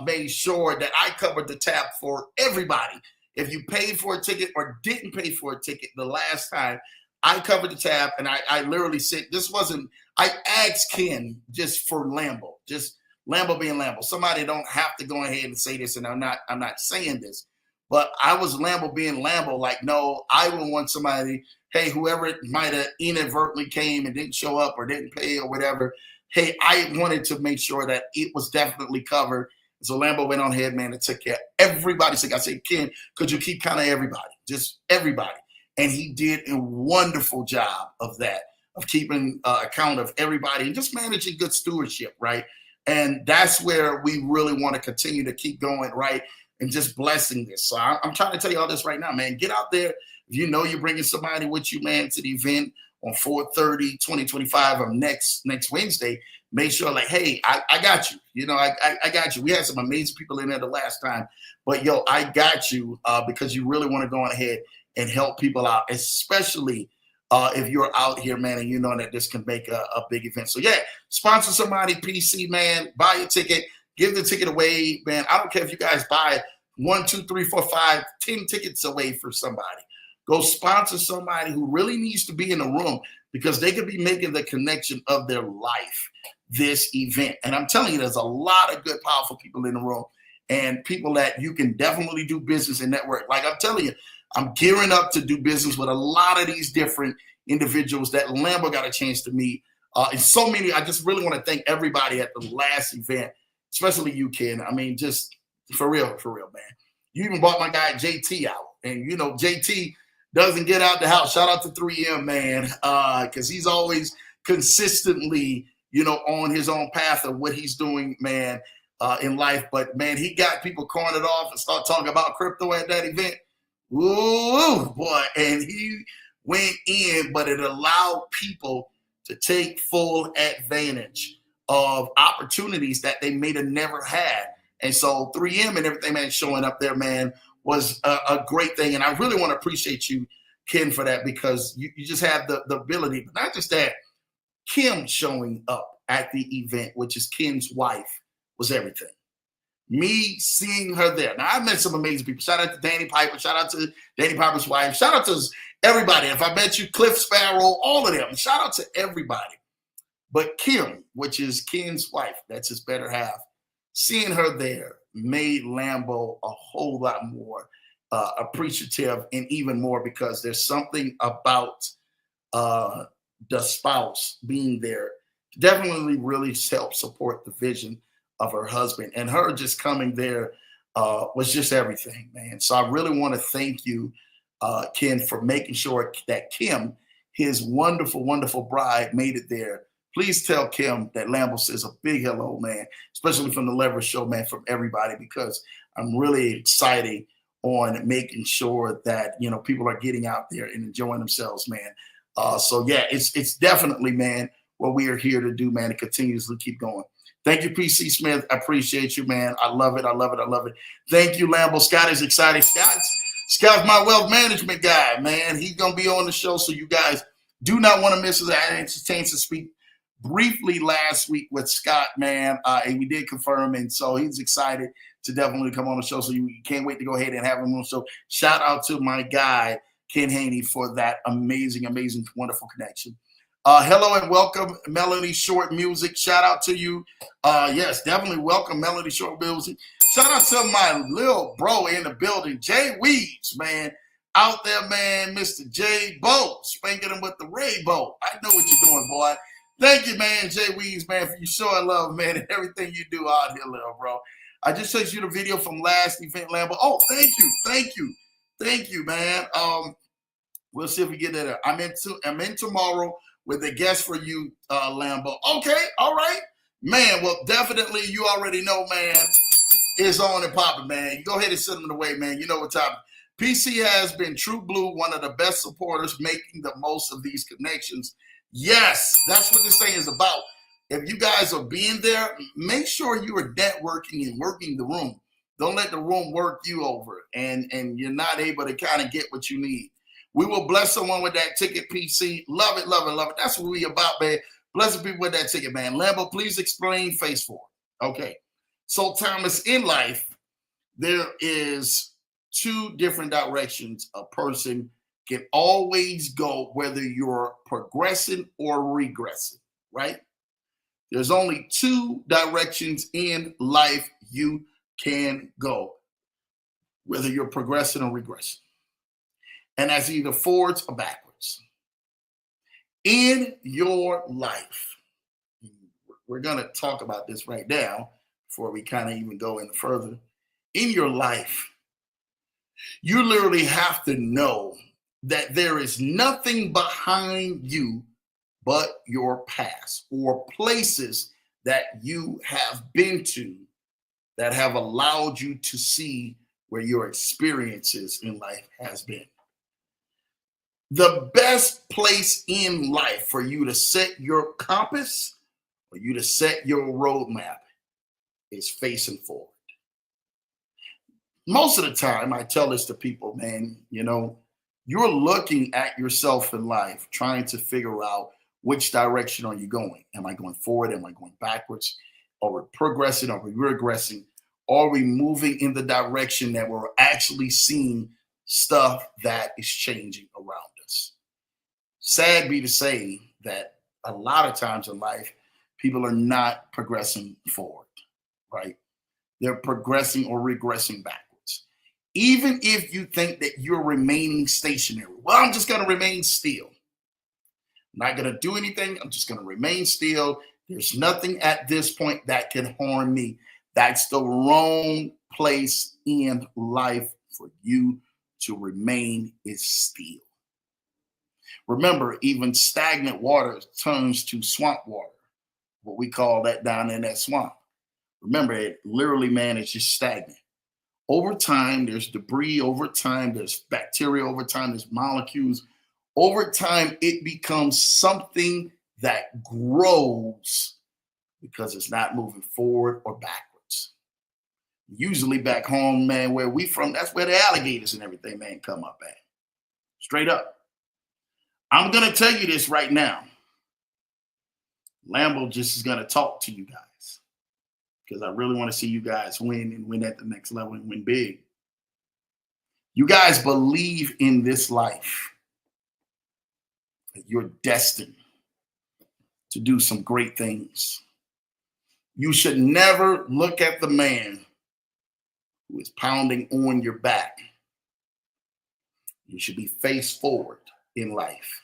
made sure that I covered the tab for everybody. If you paid for a ticket or didn't pay for a ticket the last time, I covered the tab, and I literally said, I asked Ken just for Lambo, just Lambo being Lambo. Somebody don't have to go ahead and say this, and I'm not saying this, but I was Lambo being Lambo. Like, no, I would want somebody, hey, whoever might have inadvertently came and didn't show up or didn't pay or whatever, hey, I wanted to make sure that it was definitely covered. So Lambo went on ahead, man, and took care of everybody. So I said, Ken, could you keep kind of everybody, just everybody? And he did a wonderful job of that, of keeping account of everybody and just managing good stewardship, right? And that's where we really want to continue to keep going, right? And just blessing this. So I'm trying to tell you all this right now, man. Get out there. If you know you're bringing somebody with you, man, to the event on 4/30/2025 or next Wednesday, make sure, like, hey, I got you. You know, I got you. We had some amazing people in there the last time. But, yo, I got you because you really want to go on ahead and help people out, especially if you're out here, man, and you know that this can make a big event. So, yeah, sponsor somebody, PC, man. Buy a ticket. Give the ticket away, man. I don't care if you guys buy 1, 2, 3, 4, 5, 10 tickets away for somebody. Go sponsor somebody who really needs to be in the room because they could be making the connection of their life this event. And I'm telling you, there's a lot of good, powerful people in the room and people that you can definitely do business and network. Like I'm telling you, I'm gearing up to do business with a lot of these different individuals that Lambo got a chance to meet. And so many, I just really want to thank everybody at the last event, especially you, Ken. I mean, just for real, man. You even bought my guy JT out. And, you know, JT doesn't get out the house. Shout out to 3M, man, because he's always consistently, you know, on his own path of what he's doing, man, in life. But, man, he got people cornered off and start talking about crypto at that event. Ooh, boy. And he went in, but it allowed people to take full advantage of opportunities that they may have never had. And so 3M and everything, man, showing up there, man, was a great thing. And I really want to appreciate you, Ken, for that, because you just have the ability, but not just that, Kim showing up at the event, which is Ken's wife, was everything. Me seeing her there. Now, I met some amazing people. Shout out to Danny Piper. Shout out to Danny Piper's wife. Shout out to everybody. If I met you, Cliff Sparrow, all of them. Shout out to everybody. But Kim, which is Ken's wife, that's his better half, seeing her there made Lambo a whole lot more appreciative, and even more because there's something about the spouse being there definitely really helped support the vision of her husband, and her just coming there was just everything, man. So I really want to thank you, Ken, for making sure that Kim, his wonderful, wonderful bride, made it there. Please tell Kim that Lambo says a big hello, man, especially from the Leverage Show, man, from everybody, because I'm really excited on making sure that, you know, people are getting out there and enjoying themselves, man. So yeah, it's definitely, man, what we are here to do, man, to continuously keep going. Thank you, PC Smith. I appreciate you, man. I love it. I love it. I love it. Thank you, Lambo. Scott is excited. Scott's my wealth management guy, man. He's going to be on the show, so you guys do not want to miss his. I had a chance to speak briefly last week with Scott, man, and we did confirm, and so he's excited to definitely come on the show, so you can't wait to go ahead and have him on the show. Shout out to my guy, Ken Haney, for that amazing, amazing, wonderful connection. Hello and welcome, Melody Short Music. Shout out to you. Yes, definitely welcome, Melody Short Music. Shout out to my little bro in the building, Jay Weeds, man. Out there, man, Mr. J Bo, spanking him with the rainbow. I know what you're doing, boy. Thank you, man, Jay Weeds, man, for you showing love, man, and everything you do out here, little bro. I just sent you the video from last event, Lambo. Oh, thank you, man. We'll see if we get that. I'm in tomorrow with a guest for you, Lambo. Okay, all right. Man, well, definitely you already know, man, it's on and popping, man. You go ahead and send them away, man. You know what time. PC has been True Blue, one of the best supporters, making the most of these connections. Yes, that's what this thing is about. If you guys are being there, make sure you are networking and working the room. Don't let the room work you over and you're not able to kind of get what you need. We will bless someone with that ticket, PC. Love it, love it, love it. That's what we about, man. Blessing people with that ticket, man. Lambo, please explain phase 4. Okay. So, Thomas, in life, there is 2 different directions a person can always go, whether you're progressing or regressing, right? There's only 2 directions in life you can go, whether you're progressing or regressing. And that's either forwards or backwards. In your life, we're going to talk about this right now before we kind of even go any further. In your life, you literally have to know that there is nothing behind you but your past or places that you have been to that have allowed you to see where your experiences in life has been. The best place in life for you to set your compass, for you to set your roadmap, is facing forward. Most of the time, I tell this to people, man, you know, you're looking at yourself in life, trying to figure out which direction are you going? Am I going forward? Am I going backwards? Are we progressing? Are we regressing? Are we moving in the direction that we're actually seeing stuff that is changing around us? Sad be to say that a lot of times in life, people are not progressing forward, right? They're progressing or regressing backwards. Even if you think that you're remaining stationary, well, I'm just going to remain still. I'm not going to do anything. I'm just going to remain still. There's nothing at this point that can harm me. That's the wrong place in life for you to remain is still. Remember, even stagnant water turns to swamp water, what we call that down in that swamp. Remember, it literally, man, it's just stagnant. Over time, there's debris. Over time, there's bacteria. Over time, there's molecules. Over time, it becomes something that grows because it's not moving forward or backwards. Usually back home, man, where we from, that's where the alligators and everything, man, come up at. Straight up. I'm going to tell you this right now. Lambo just is going to talk to you guys because I really want to see you guys win and win at the next level and win big. You guys believe in this life. You're destined to do some great things. You should never look at the man who is pounding on your back. You should be face forward in life.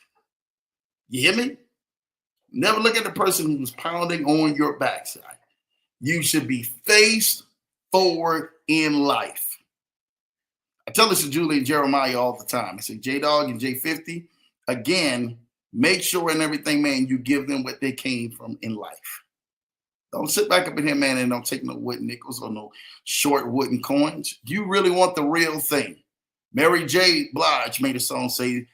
You hear me? Never look at the person who's pounding on your backside. You should be face forward in life. I tell this to Julie and Jeremiah all the time. I say, J-Dog and J50, again, make sure and everything, man, you give them what they came from in life. Don't sit back up in here, man, and don't take no wooden nickels or no short wooden coins. You really want the real thing. Mary J. Blige made a song say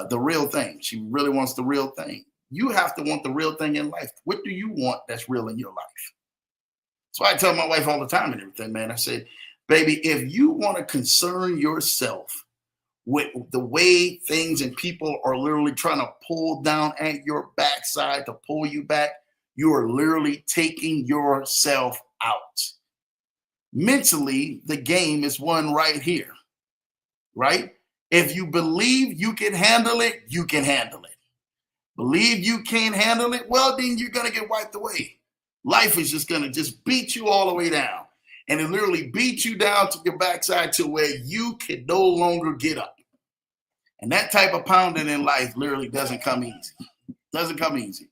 the real thing. She really wants the real thing. You have to want the real thing in life. What do you want that's real in your life? So I tell my wife all the time and everything, man. I say, baby, if you want to concern yourself with the way things and people are literally trying to pull down at your backside to pull you back, you are literally taking yourself out. Mentally, the game is won right here, right? If you believe you can handle it, you can handle it. Believe you can't handle it, well, then you're going to get wiped away. Life is just going to just beat you all the way down. And it literally beats you down to your backside to where you can no longer get up. And that type of pounding in life literally doesn't come easy. Doesn't come easy.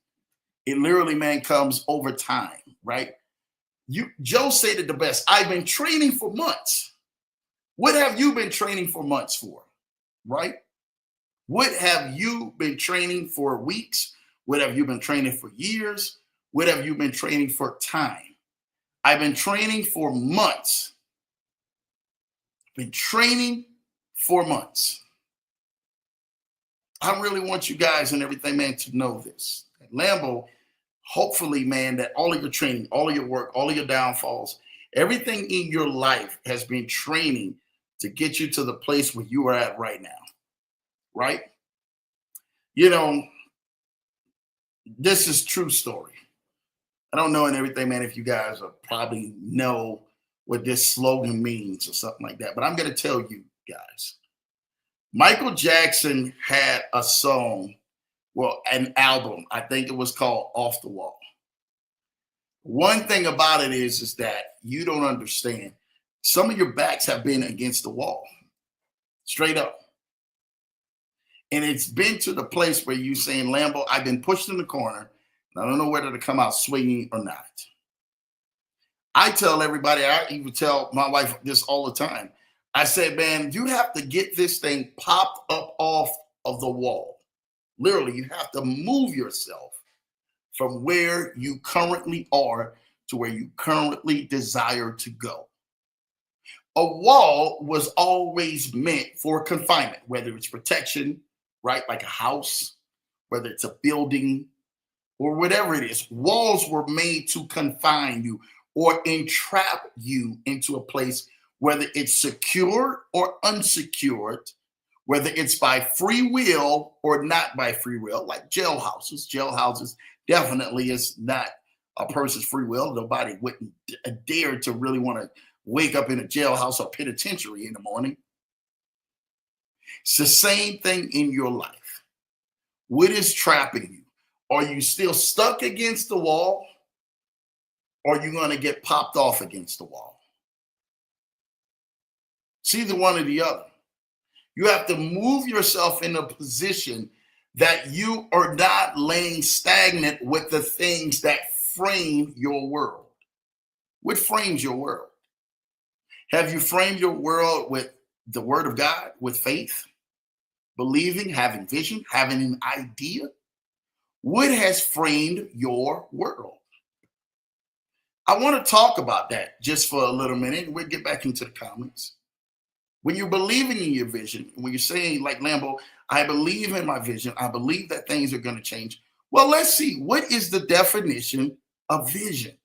It literally, man, comes over time, right? Joe said it the best. I've been training for months. What have you been training for months for, right? What have you been training for weeks? What have you been training for years? What have you been training for time? I've been training for months. Been training for months. I really want you guys and everything, man, to know this. At Lambo, hopefully, man, that all of your training, all of your work, all of your downfalls, everything in your life has been training to get you to the place where you are at right now, right? You know, this is true story. I don't know and everything, man, if you guys probably know what this slogan means or something like that, but I'm going to tell you guys. Michael Jackson had a song, well, an album. I think it was called Off the Wall. One thing about it is that you don't understand. Some of your backs have been against the wall, straight up. And it's been to the place where you saying, Lambo, I've been pushed in the corner. And I don't know whether to come out swinging or not. I tell everybody, I even tell my wife this all the time. I said, man, you have to get this thing popped up off of the wall. Literally, you have to move yourself from where you currently are to where you currently desire to go. A wall was always meant for confinement, whether it's protection, right? Like a house, whether it's a building or whatever it is. Walls were made to confine you or entrap you into a place, whether it's secure or unsecured, whether it's by free will or not by free will, like jailhouses. Jailhouses definitely is not a person's free will. Nobody wouldn't dare to really want to wake up in a jailhouse or penitentiary in the morning. It's the same thing in your life. What is trapping you? Are you still stuck against the wall? Or are you going to get popped off against the wall? It's either one or the other. You have to move yourself in a position that you are not laying stagnant with the things that frame your world. What frames your world? Have you framed your world with the word of God, with faith, believing, having vision, having an idea? What has framed your world? I want to talk about that just for a little minute. We'll get back into the comments. When you're believing in your vision, when you're saying like Lambo, I believe in my vision, I believe that things are going to change. Well, let's see. What is the definition of vision?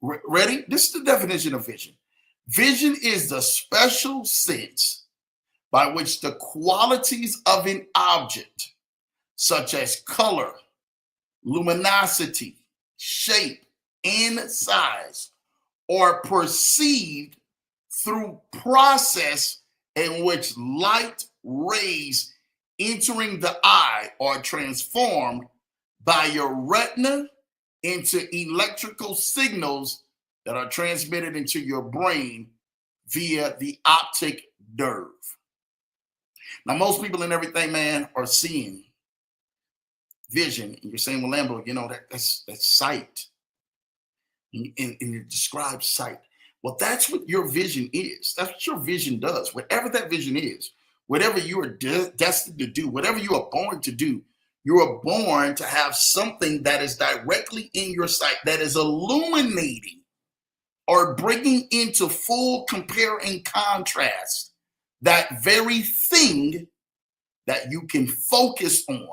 Ready? This is the definition of vision. Vision is the special sense by which the qualities of an object, such as color, luminosity, shape, and size, are perceived through process in which light rays entering the eye are transformed by your retina into electrical signals that are transmitted into your brain via the optic nerve. Now, most people and everything, man, are seeing vision. And you're saying, well, Lambo, you know, that's sight. And it describes sight. Well, that's what your vision is. That's what your vision does. Whatever that vision is, whatever you are destined to do, whatever you are born to do, You are born to have something that is directly in your sight, that is illuminating or bringing into full compare and contrast that very thing that you can focus on,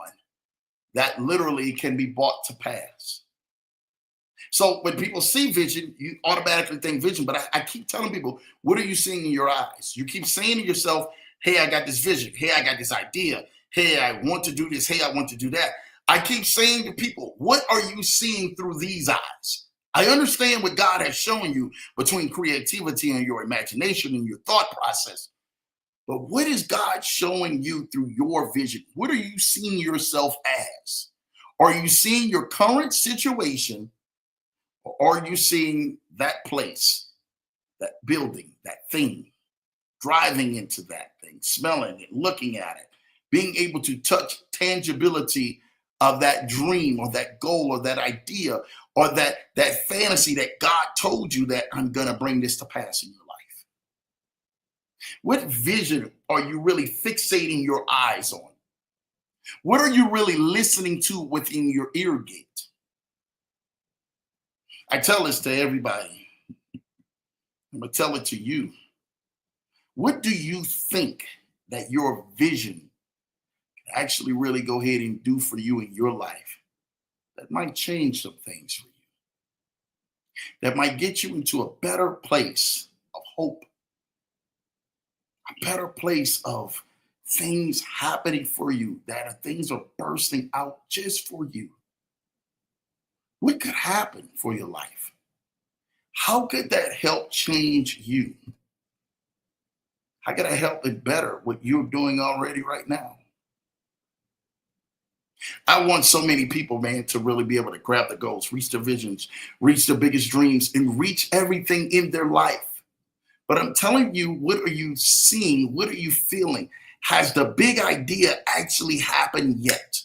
that literally can be brought to pass. So when people see vision, you automatically think vision. But I keep telling people, what are you seeing in your eyes? You keep saying to yourself, hey, I got this vision. Hey, I got this idea. Hey, I want to do this. Hey, I want to do that. I keep saying to people, what are you seeing through these eyes? I understand what God has shown you between creativity and your imagination and your thought process. But what is God showing you through your vision? What are you seeing yourself as? Are you seeing your current situation? Or are you seeing that place, that building, that thing, driving into that thing, smelling it, looking at it, being able to touch tangibility of that dream or that goal or that idea or that fantasy that God told you that I'm going to bring this to pass in your life? What vision are you really fixating your eyes on? What are you really listening to within your ear gate? I tell this to everybody. I'm going to tell it to you. What do you think that your vision can actually really go ahead and do for you in your life that might change some things for you, that might get you into a better place of hope, a better place of things happening for you, that things are bursting out just for you? What could happen for your life? How could that help change you? How could I help it better what you're doing already right now? I want so many people, man, to really be able to grab the goals, reach their visions, reach their biggest dreams, and reach everything in their life. But I'm telling you, what are you seeing? What are you feeling? Has the big idea actually happened yet?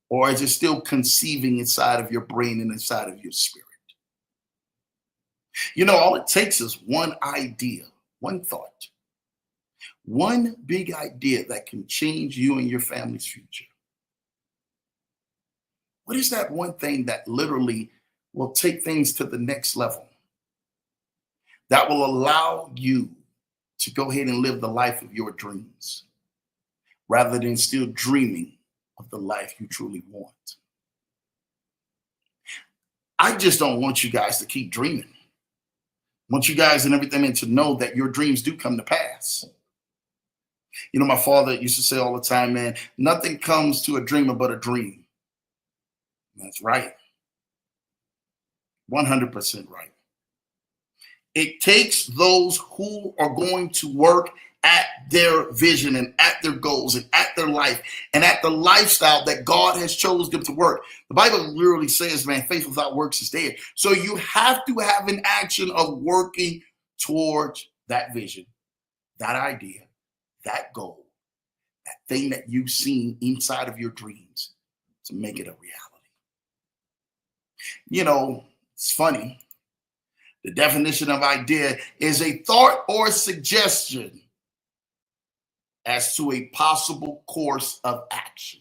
Or is it still conceiving inside of your brain and inside of your spirit? You know, all it takes is one idea, one thought, one big idea that can change you and your family's future. What is that one thing that literally will take things to the next level? That will allow you to go ahead and live the life of your dreams rather than still dreaming of the life you truly want. I just don't want you guys to keep dreaming. I want you guys and everything to know that your dreams do come to pass. You know, my father used to say all the time, man, nothing comes to a dreamer but a dream. And that's right. 100% right. It takes those who are going to work at their vision and at their goals and at their life and at the lifestyle that God has chosen them to work. The Bible literally says, man, faith without works is dead. So you have to have an action of working towards that vision, that idea, that goal, that thing that you've seen inside of your dreams to make it a reality. You know, it's funny. The definition of idea is a thought or suggestion as to a possible course of action.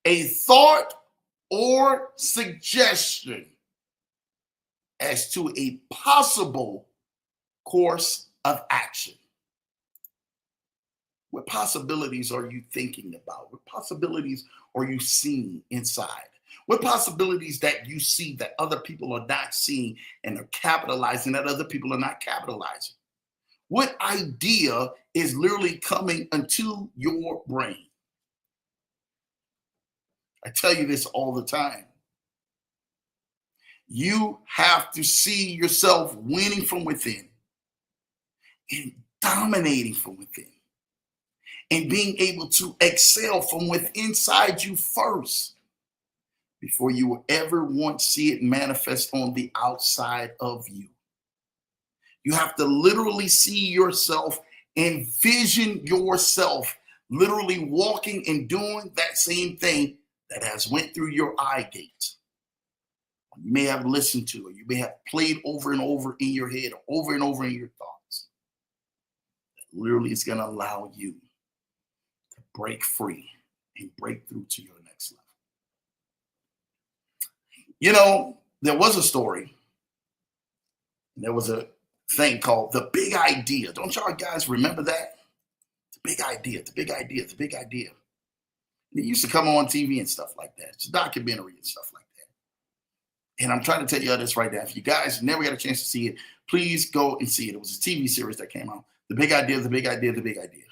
A thought or suggestion as to a possible course of action. What possibilities are you thinking about? What possibilities are you seeing inside? What possibilities that you see that other people are not seeing and are capitalizing that other people are not capitalizing? What idea is literally coming into your brain? I tell you this all the time. You have to see yourself winning from within and dominating from within and being able to excel from within inside you first before you will ever want to see it manifest on the outside of you. You have to literally see yourself, envision yourself, literally walking and doing that same thing that has went through your eye gate. You may have listened to, or you may have played over and over in your head, or over and over in your thoughts. That literally is going to allow you to break free and break through to your next level. You know, there was a story. There was a thing called the big idea. Don't y'all guys remember that? The big idea, the big idea, the big idea. And it used to come on TV and stuff like that. It's a documentary and stuff like that. And I'm trying to tell you all this right now. If you guys never got a chance to see it, please go and see it. It was a TV series that came out. The big idea, the big idea, the big idea.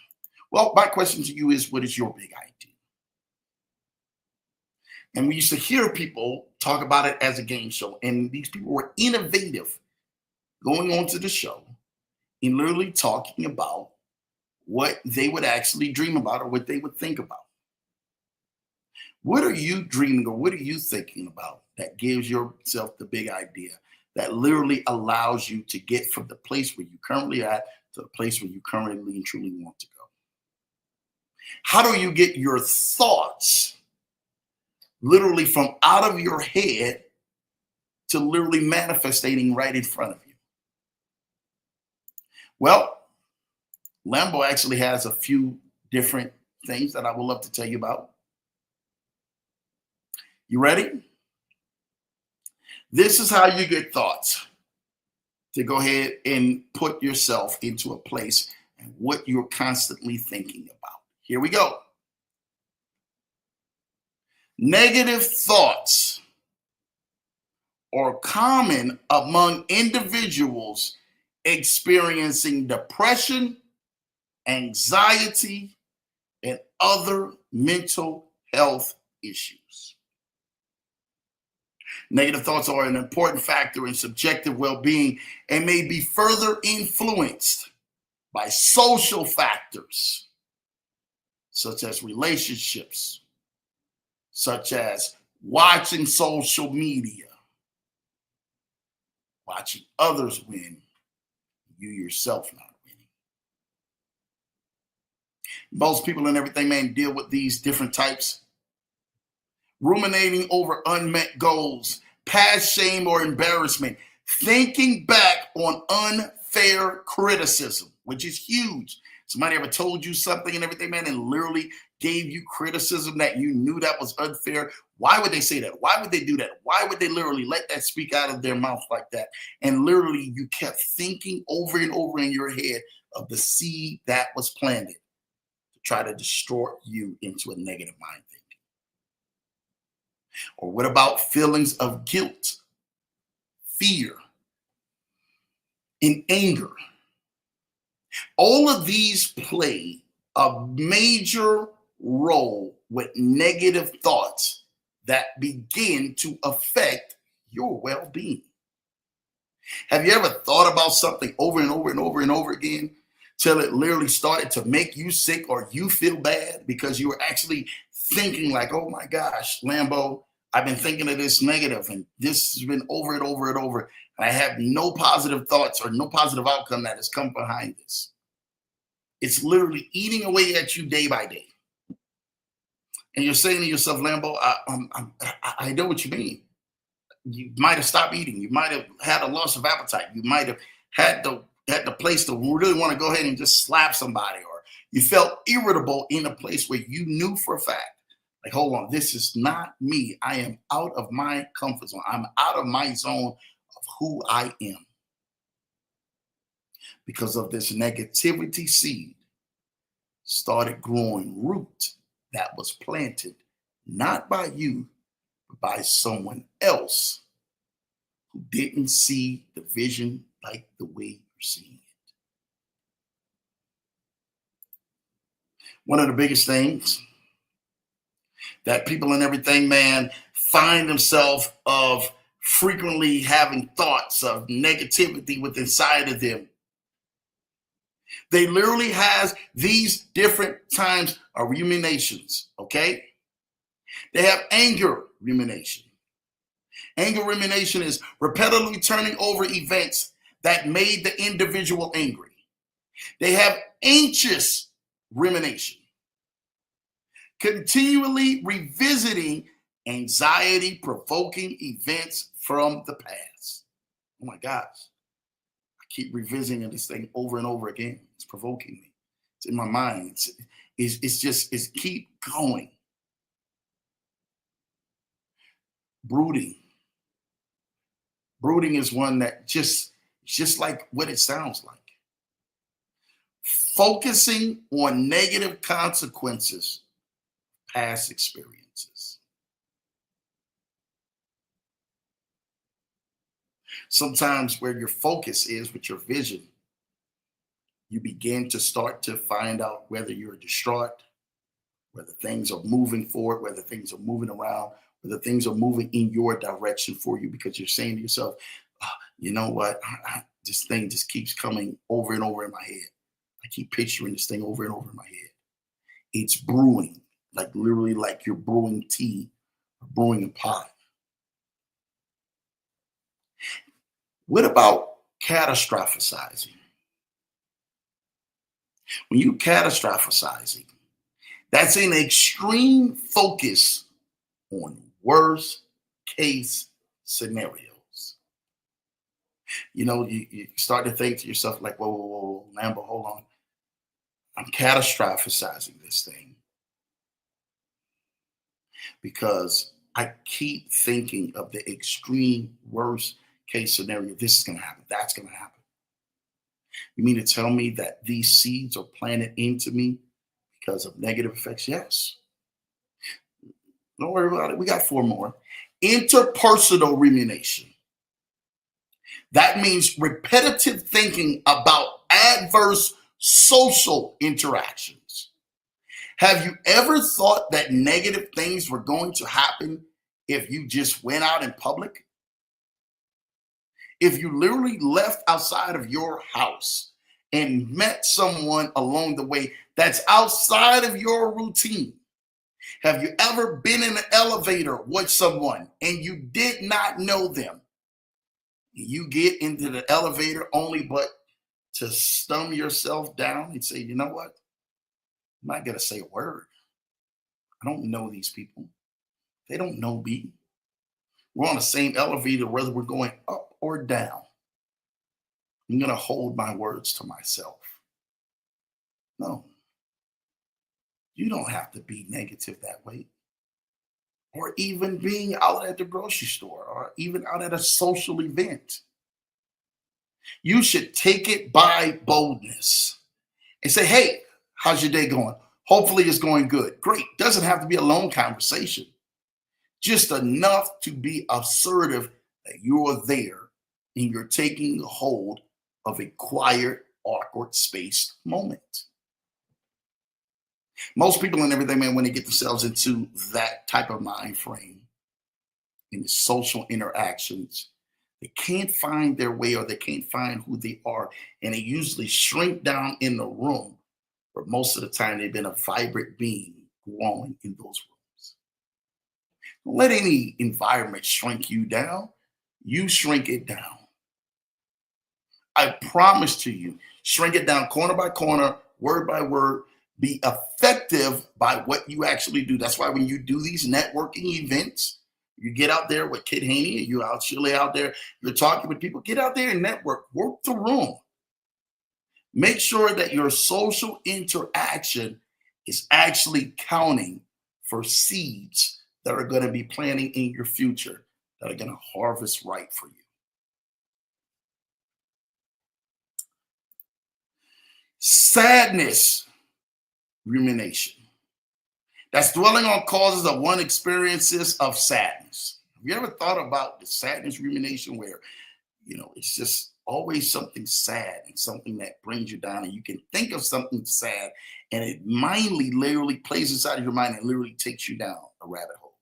Well, my question to you is, what is your big idea? And we used to hear people talk about it as a game show. And these people were innovative going on to the show and literally talking about what they would actually dream about or what they would think about. What are you dreaming or what are you thinking about that gives yourself the big idea that literally allows you to get from the place where you currently at to the place where you currently and truly want to go? How do you get your thoughts literally from out of your head to literally manifesting right in front of you? Well, Lambo actually has a few different things that I would love to tell you about. You ready? This is how you get thoughts to go ahead and put yourself into a place and what you're constantly thinking about. Here we go. Negative thoughts are common among individuals experiencing depression, anxiety, and other mental health issues. Negative thoughts are an important factor in subjective well-being and may be further influenced by social factors, such as relationships, such as watching social media, watching others win, you yourself not winning. Most people and everything, man, deal with these different types. Ruminating over unmet goals, past shame or embarrassment, thinking back on unfair criticism, which is huge. Somebody ever told you something and everything, man, and literally gave you criticism that you knew that was unfair? Why would they say that? Why would they do that? Why would they literally let that speak out of their mouth like that? And literally you kept thinking over and over in your head of the seed that was planted to try to distort you into a negative mind thinking. Or what about feelings of guilt, fear, and anger? All of these play a major role with negative thoughts that begin to affect your well-being. Have you ever thought about something over and over and over and over again till it literally started to make you sick or you feel bad because you were actually thinking like, oh my gosh, Lambo, I've been thinking of this negative and this has been over and over and over. And I have no positive thoughts or no positive outcome that has come behind this. It's literally eating away at you day by day. And you're saying to yourself, Lambo, I know what you mean. You might have stopped eating. You might have had a loss of appetite. You might have had the place to really want to go ahead and just slap somebody, or you felt irritable in a place where you knew for a fact, like, hold on, this is not me. I am out of my comfort zone. I'm out of my zone of who I am. Because of this negativity seed started growing root that was planted not by you, but by someone else who didn't see the vision like the way you're seeing it. One of the biggest things that people and everything, man, find themselves of frequently having thoughts of negativity within inside of them. They literally has these different times of ruminations, okay? They have anger rumination. Anger rumination is repetitively turning over events that made the individual angry. They have anxious rumination, continually revisiting anxiety-provoking events from the past. Oh my gosh. I keep revisiting this thing over and over again. It's provoking me. It's in my mind. It's keep going. Brooding. Brooding is one that just like what it sounds like. Focusing on negative consequences, past experiences. Sometimes where your focus is with your vision, you begin to start to find out whether you're distraught, whether things are moving forward, whether things are moving around, whether things are moving in your direction for you, because you're saying to yourself, "Ah, you know what? This thing just keeps coming over and over in my head. I keep picturing this thing over and over in my head. It's brewing, like literally like you're brewing tea or brewing a pot." What about catastrophizing? When you catastrophizing, that's an extreme focus on worst case scenarios. You start to think to yourself like, whoa, whoa, whoa, Lambo, hold on. I'm catastrophizing this thing because I keep thinking of the extreme worst case scenario. This is going to happen. That's going to happen. You mean to tell me that these seeds are planted into me because of negative effects? Yes. Don't worry about it. We got 4 more. Interpersonal rumination. That means repetitive thinking about adverse social interactions. Have you ever thought that negative things were going to happen if you just went out in public? If you literally left outside of your house and met someone along the way that's outside of your routine? Have you ever been in an elevator with someone and you did not know them? You get into the elevator only but to stum yourself down and say, you know what? I'm not going to say a word. I don't know these people. They don't know me. We're on the same elevator, whether we're going up or down. I'm going to hold my words to myself. No, you don't have to be negative that way. Or even being out at the grocery store or even out at a social event. You should take it by boldness and say, hey, how's your day going? Hopefully it's going good. Great. Doesn't have to be a long conversation. Just enough to be assertive that you're there and you're taking hold of a quiet, awkward spaced moment. Most people and everything, man, when they get themselves into that type of mind frame in the social interactions, they can't find their way or they can't find who they are. And they usually shrink down in the room, but most of the time they've been a vibrant being growing in those rooms. Don't let any environment shrink you down. You shrink it down. I promise to you, shrink it down corner by corner, word by word. Be effective by what you actually do. That's why when you do these networking events, you get out there with Kid Haney, and you actually out there, you're talking with people. Get out there and network. Work the room. Make sure that your social interaction is actually counting for seeds that are going to be planting in your future that are going to harvest right for you. Sadness rumination. That's dwelling on causes of one experiences of sadness. Have you ever thought about the sadness rumination where, it's just always something sad and something that brings you down, and you can think of something sad and it literally plays inside of your mind and literally takes you down a rabbit hole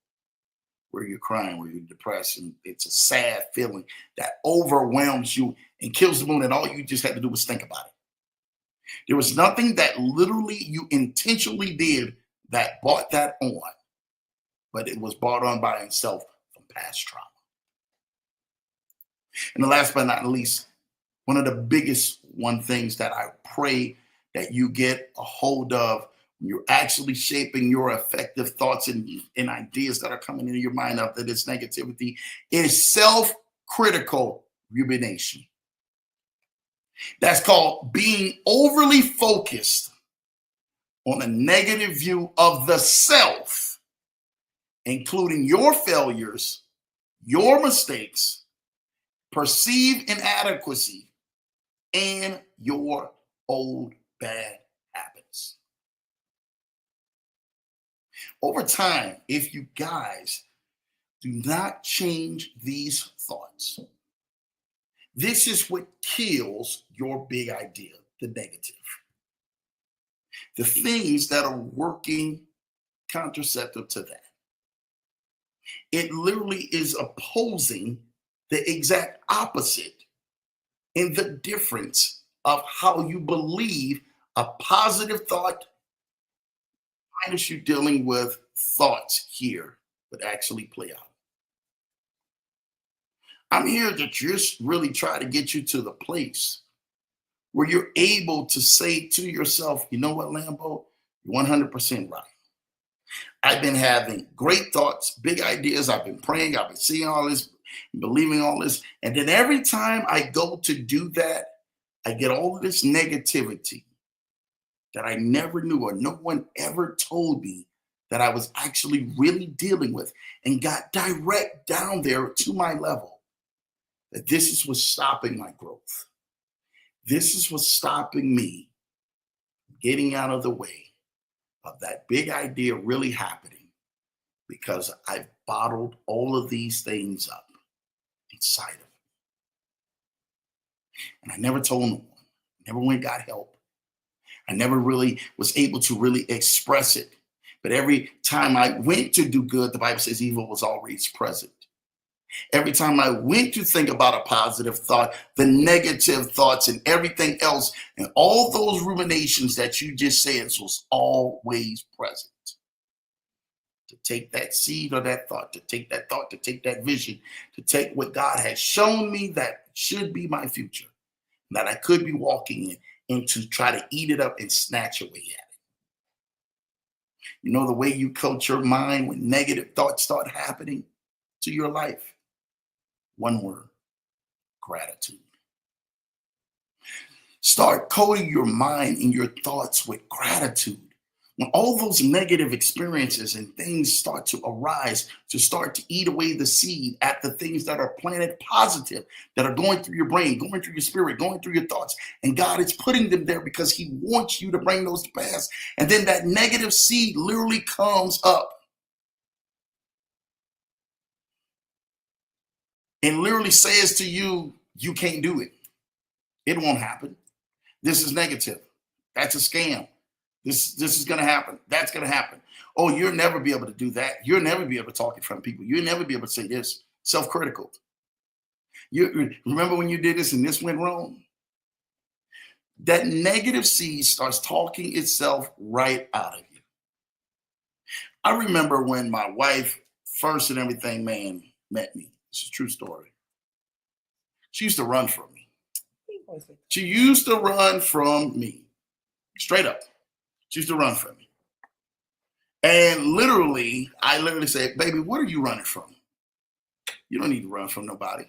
where you're crying, where you're depressed, and it's a sad feeling that overwhelms you and kills the mood, and all you just had to do was think about it. There was nothing that literally you intentionally did that brought that on, but it was brought on by itself from past trauma. And the last but not least, one of the biggest things that I pray that you get a hold of when you're actually shaping your effective thoughts and ideas that are coming into your mind after this negativity is self-critical rumination. That's called being overly focused on a negative view of the self, including your failures, your mistakes, perceived inadequacy, and your old bad habits. Over time, if you guys do not change these thoughts, this is what kills your big idea, the negative. The things that are working contraceptive to that. It literally is opposing the exact opposite in the difference of how you believe a positive thought minus you dealing with thoughts here would actually play out. I'm here to just really try to get you to the place where you're able to say to yourself, you know what, Lambo, you're 100% right. I've been having great thoughts, big ideas. I've been praying. I've been seeing all this, believing all this. And then every time I go to do that, I get all of this negativity that I never knew or no one ever told me that I was actually really dealing with, and got direct down there to my level. That this is what's stopping my growth. This is what's stopping me getting out of the way of that big idea really happening, because I've bottled all of these things up inside of me. And I never told no one, never went and got help. I never really was able to really express it. But every time I went to do good, the Bible says evil was always present. Every time I went to think about a positive thought, the negative thoughts and everything else and all those ruminations that you just said was always present. To take that seed or that thought, to take that thought, to take that vision, to take what God has shown me that should be my future, that I could be walking in, and to try to eat it up and snatch away at it. You know the way you coach your mind when negative thoughts start happening to your life? One word: gratitude. Start coating your mind and your thoughts with gratitude. When all those negative experiences and things start to arise, to start to eat away the seed at the things that are planted positive, that are going through your brain, going through your spirit, going through your thoughts. And God is putting them there because he wants you to bring those to pass. And then that negative seed literally comes up and literally says to you, you can't do it. It won't happen. This is negative. That's a scam. This is going to happen. That's going to happen. Oh, you'll never be able to do that. You'll never be able to talk in front of people. You'll never be able to say this. Self-critical. You remember when you did this and this went wrong? That negative seed starts talking itself right out of you. I remember when my wife first and everything, man, met me. It's a true story. She used to run from me. She used to run from me. Straight up. She used to run from me. And literally, I literally said, baby, what are you running from? You don't need to run from nobody.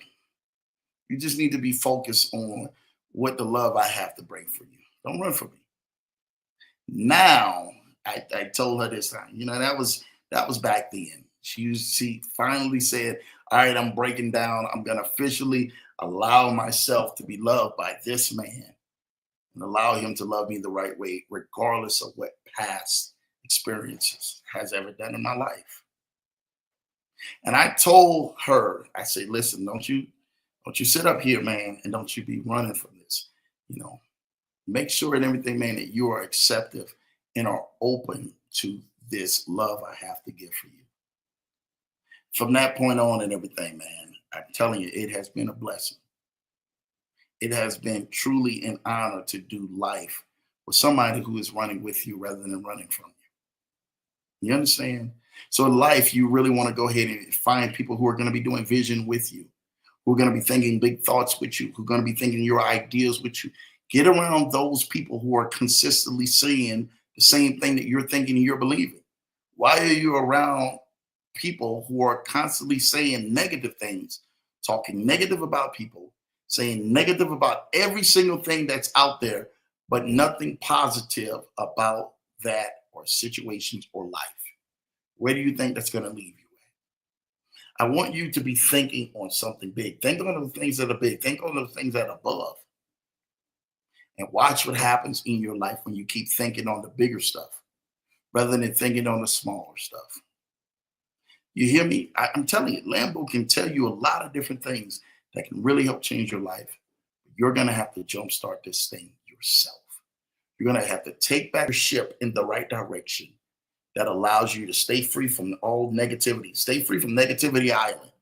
You just need to be focused on what the love I have to bring for you. Don't run from me. Now, I told her this time, you know, that was back then. She finally said, all right, I'm breaking down. I'm going to officially allow myself to be loved by this man and allow him to love me the right way, regardless of what past experiences has ever done in my life. And I told her, I said, listen, don't you sit up here, man, and don't you be running from this. You know, make sure and everything, man, that you are acceptive and are open to this love I have to give for you. From that point on and everything, man, I'm telling you, it has been a blessing. It has been truly an honor to do life with somebody who is running with you rather than running from you. You understand? So in life, you really want to go ahead and find people who are going to be doing vision with you, who are going to be thinking big thoughts with you, who are going to be thinking your ideas with you. Get around those people who are consistently saying the same thing that you're thinking and you're believing. Why are you around people who are constantly saying negative things, talking negative about people, saying negative about every single thing that's out there, but nothing positive about that, or situations, or life, where do you think that's going to leave you at? I want you to be thinking on something big. Think on the things that are big. Think on the things that are above. And watch what happens in your life when you keep thinking on the bigger stuff rather than thinking on the smaller stuff. You hear me? I'm telling you, Lambo can tell you a lot of different things that can really help change your life. You're going to have to jumpstart this thing yourself. You're going to have to take back your ship in the right direction that allows you to stay free from all negativity. Stay free from negativity island.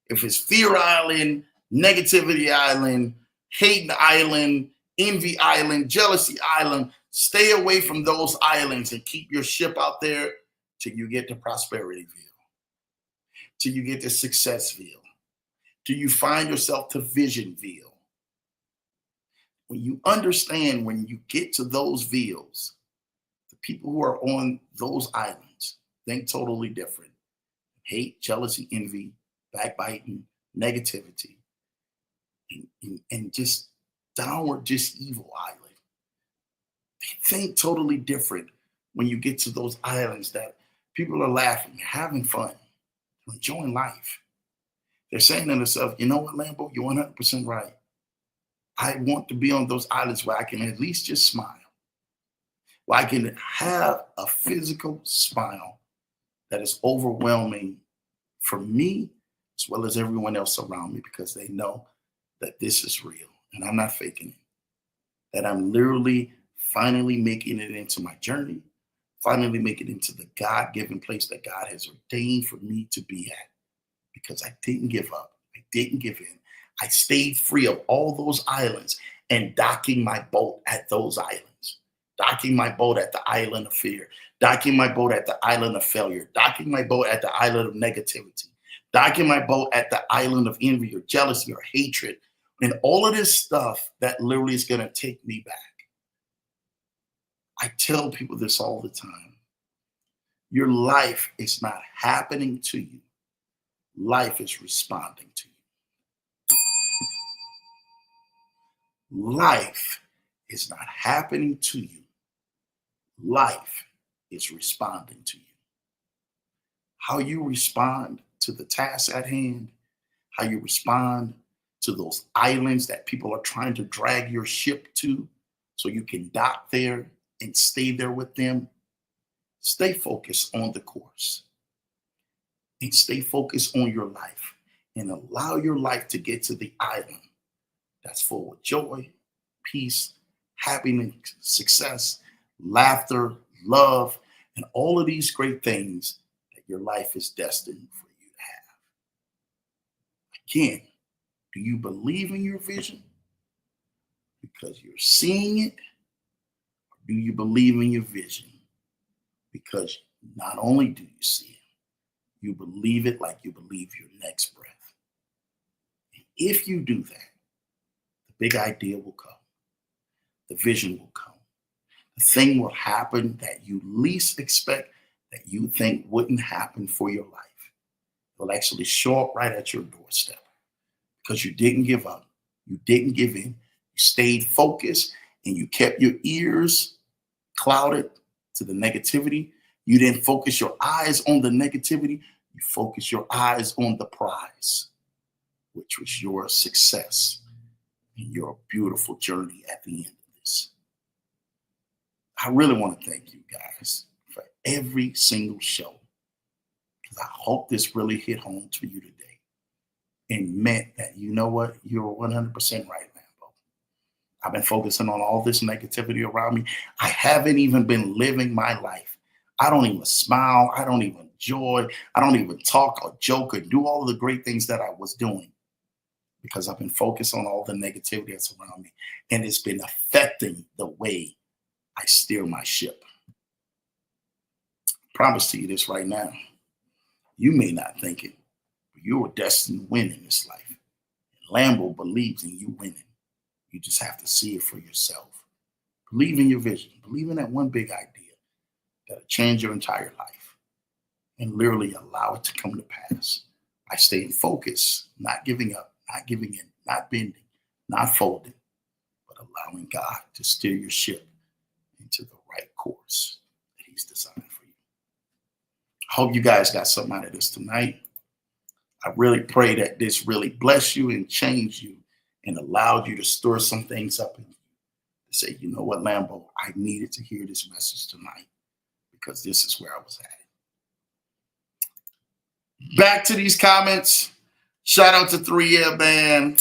If it's fear island, negativity island, hate island, envy island, jealousy island, stay away from those islands and keep your ship out there till you get to Prosperityyville, till you get to Successville, till you find yourself to Visionville. When you understand, when you get to those villas, the people who are on those islands think totally different. Hate, jealousy, envy, backbiting, negativity, and just downward, just evil island. They think totally different when you get to those islands that people are laughing, having fun, enjoying life. They're saying to themselves, you know what, Lambo, you're 100% right. I want to be on those islands where I can at least just smile, where I can have a physical smile that is overwhelming for me as well as everyone else around me, because they know that this is real and I'm not faking it, that I'm literally finally making it into my journey, finally making it into the God-given place that God has ordained for me to be at, because I didn't give up. I didn't give in. I stayed free of all those islands and docking my boat at those islands, docking my boat at the island of fear, docking my boat at the island of failure, docking my boat at the island of negativity, docking my boat at the island of envy or jealousy or hatred, and all of this stuff that literally is going to take me back. I tell people this all the time. Your life is not happening to you. Life is responding to you. Life is not happening to you. Life is responding to you. How you respond to the task at hand, how you respond to those islands that people are trying to drag your ship to so you can dock there and stay there with them. Stay focused on the course and stay focused on your life and allow your life to get to the island that's full of joy, peace, happiness, success, laughter, love, and all of these great things that your life is destined for you to have. Again, do you believe in your vision because you're seeing it? Or do you believe in your vision because not only do you see it, you believe it like you believe your next breath? And if you do that, the big idea will come. The vision will come. The thing will happen that you least expect, that you think wouldn't happen for your life. It will actually show up right at your doorstep because you didn't give up. You didn't give in. You stayed focused and you kept your ears clouded to the negativity. You didn't focus your eyes on the negativity. You focused your eyes on the prize, which was your success and your beautiful journey at the end of this. I really want to thank you guys for every single show, because I hope this really hit home to you today and meant that, you know what, you're 100% right, Lambo. I've been focusing on all this negativity around me. I haven't even been living my life. I don't even smile. I don't even enjoy. I don't even talk or joke or do all of the great things that I was doing, because I've been focused on all the negativity that's around me. And it's been affecting the way I steer my ship. I promise to you this right now. You may not think it, but you are destined to win in this life. And Lambo believes in you winning. You just have to see it for yourself. Believe in your vision. Believe in that one big idea that'll change your entire life and literally allow it to come to pass by staying focused, not giving up, not giving in, not bending, not folding, but allowing God to steer your ship into the right course I hope you guys got something out of this tonight. I really pray that this really blessed you and changed you and allowed you to stir some things up in you. To say, you know what, Lambo, I needed to hear this message tonight because this is where I was at. Back to these comments. Shout out to 3M, man.